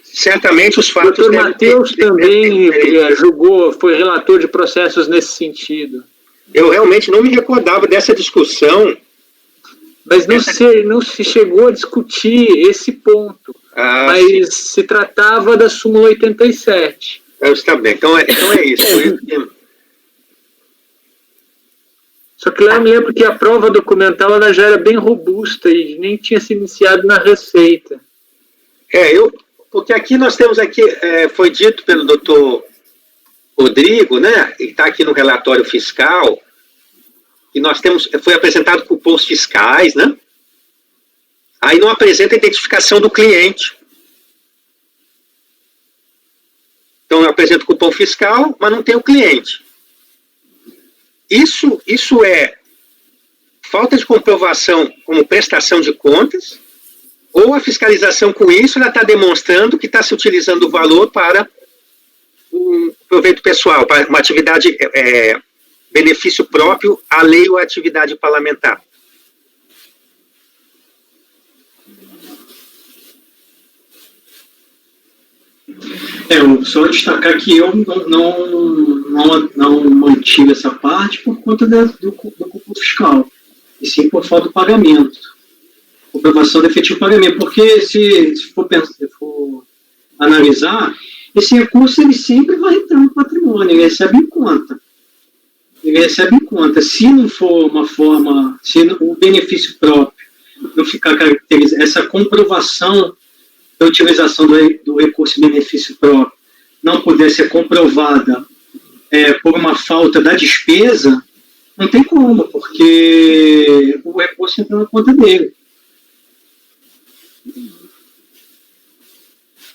Certamente os fatos... O Dr. Matheus também julgou, foi relator de processos nesse sentido. Eu realmente não me recordava dessa discussão. Mas não se chegou a discutir esse ponto. Mas sim, se tratava da súmula 87. Está bem, então é isso. Só que lá eu me lembro que a prova documental ela já era bem robusta e nem tinha se iniciado na Receita. Porque aqui nós temos foi dito pelo doutor Rodrigo, né, e está aqui no relatório fiscal, que nós temos, foi apresentado cupons fiscais, né? Aí não apresenta a identificação do cliente. Então eu apresento o cupom fiscal, mas não tem o cliente. Isso é falta de comprovação como prestação de contas, ou a fiscalização com isso ela está demonstrando que está se utilizando o valor para um proveito pessoal, para uma atividade, benefício próprio, a lei ou a atividade parlamentar. Só destacar que eu não mantive essa parte por conta do cupom fiscal, e sim por falta do pagamento. Comprovação do efetivo pagamento, porque se for analisar, esse recurso ele sempre vai entrar no patrimônio, ele recebe em conta. Ele recebe em conta. Se não for uma forma, se o benefício próprio não ficar caracterizado, essa comprovação da utilização do recurso benefício próprio não puder ser comprovada por uma falta da despesa, não tem como, porque o recurso entra na conta dele.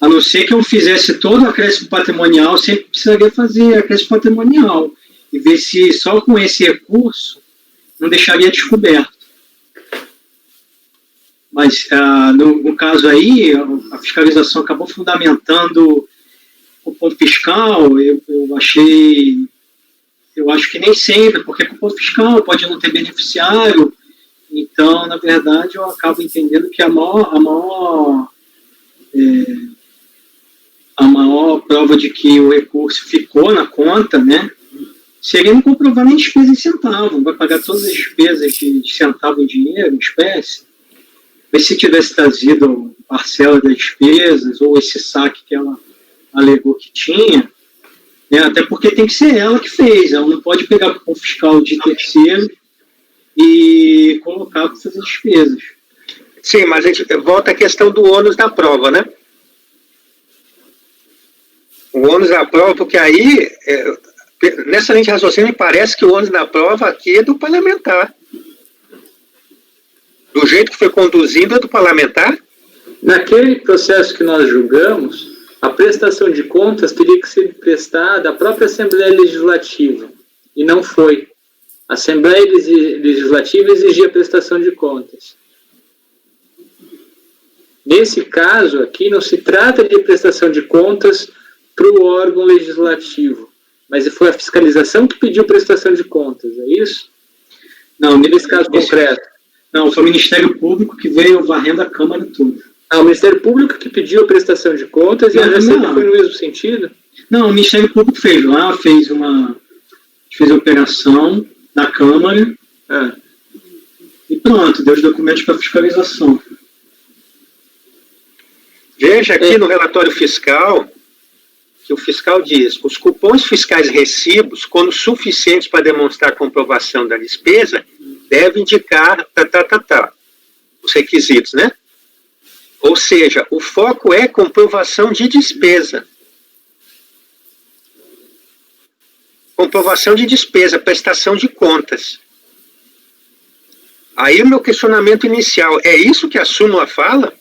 A não ser que eu fizesse todo o acréscimo patrimonial, sempre precisaria fazer acréscimo patrimonial e ver se só com esse recurso não deixaria descoberto. Mas, no caso aí, a fiscalização acabou fundamentando o cupom fiscal. Eu acho que nem sempre, porque cupom fiscal pode não ter beneficiário. Então, na verdade, eu acabo entendendo que a maior prova de que o recurso ficou na conta, né, seria não comprovar nem despesa em centavo, vai pagar todas as despesas de centavo em dinheiro, em espécie, mas se tivesse trazido parcela das despesas, ou esse saque que ela alegou que tinha, né, até porque tem que ser ela que fez, ela não pode pegar o cupom fiscal de terceiro e colocar para fazer despesas. Sim, mas a gente volta à questão do ônus da prova, né? O ônus da prova, porque aí, nessa linha de raciocínio, me parece que o ônus da prova aqui é do parlamentar. Do jeito que foi conduzido é do parlamentar. Naquele processo que nós julgamos, a prestação de contas teria que ser prestada à própria Assembleia Legislativa, e não foi. A Assembleia Legislativa exigia prestação de contas. Nesse caso aqui, não se trata de prestação de contas para o órgão legislativo, mas foi a fiscalização que pediu prestação de contas, é isso? Não, nesse caso concreto. Não, foi o Ministério Público que veio varrendo a Câmara toda. O Ministério Público que pediu a prestação de contas e a Receita foi no mesmo sentido? Não, o Ministério Público fez lá, fez a operação na Câmara e pronto, deu os documentos para fiscalização. Veja aqui no relatório fiscal que o fiscal diz: os cupons fiscais recibos, quando suficientes para demonstrar a comprovação da despesa, devem indicar os requisitos, né? Ou seja, o foco é comprovação de despesa. Comprovação de despesa, prestação de contas. Aí o meu questionamento inicial, é isso que a súmula fala?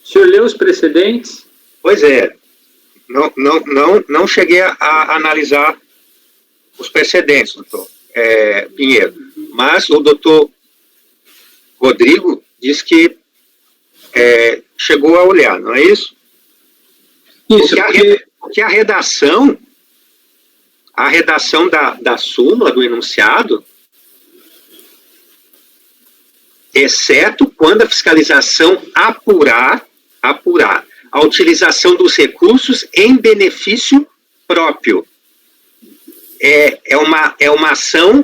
O senhor leu os precedentes? Pois é. Não cheguei a analisar os precedentes, doutor Pinheiro. Mas o doutor Rodrigo disse que chegou a olhar, não é isso? Isso, porque a redação da súmula, do enunciado, exceto quando a fiscalização apurar a utilização dos recursos em benefício próprio. É uma ação,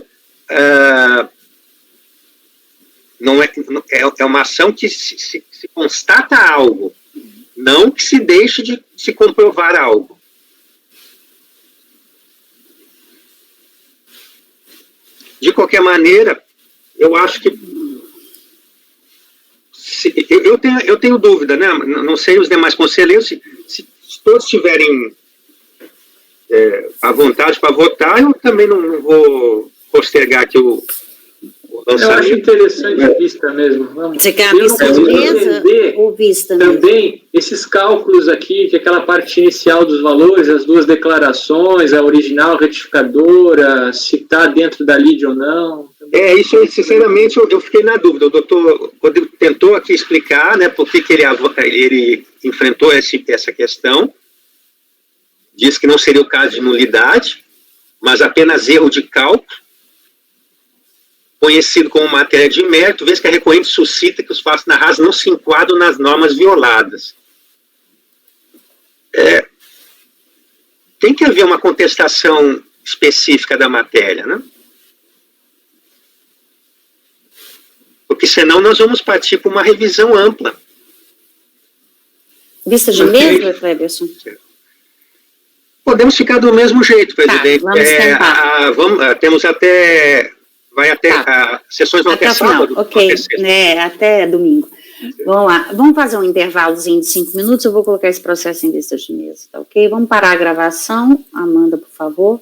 é uma ação que se constata algo, não que se deixe de se comprovar algo. De qualquer maneira, eu acho que eu tenho dúvida, né? Não sei os demais conselheiros, se todos tiverem à vontade para votar, eu também não vou postergar aqui o lançamento. Eu acho interessante a vista mesmo. Você quer a vista de mesa ou vista mesmo? Também, esses cálculos aqui, que aquela parte inicial dos valores, as duas declarações, a original, a retificadora, se está dentro da lide ou não. Isso aí, sinceramente, eu fiquei na dúvida. O doutor Rodrigo tentou aqui explicar, né, por que ele enfrentou essa questão. Diz que não seria o caso de nulidade, mas apenas erro de cálculo, conhecido como matéria de mérito, vez que a recorrente suscita que os fatos narrados não se enquadram nas normas violadas. Tem que haver uma contestação específica da matéria, né? Porque senão nós vamos partir para uma revisão ampla. Vista de Ok. mesa, Cleberson? Podemos ficar do mesmo jeito, presidente. vamos tentar. Temos até... Vai até... Sessões vão Até até o final, sábado? ok. Até sexta. Até domingo. Vamos lá. Vamos fazer um intervalozinho de 5 minutos, eu vou colocar esse processo em vista de mesa, tá ok? Vamos parar a gravação. Amanda, por favor.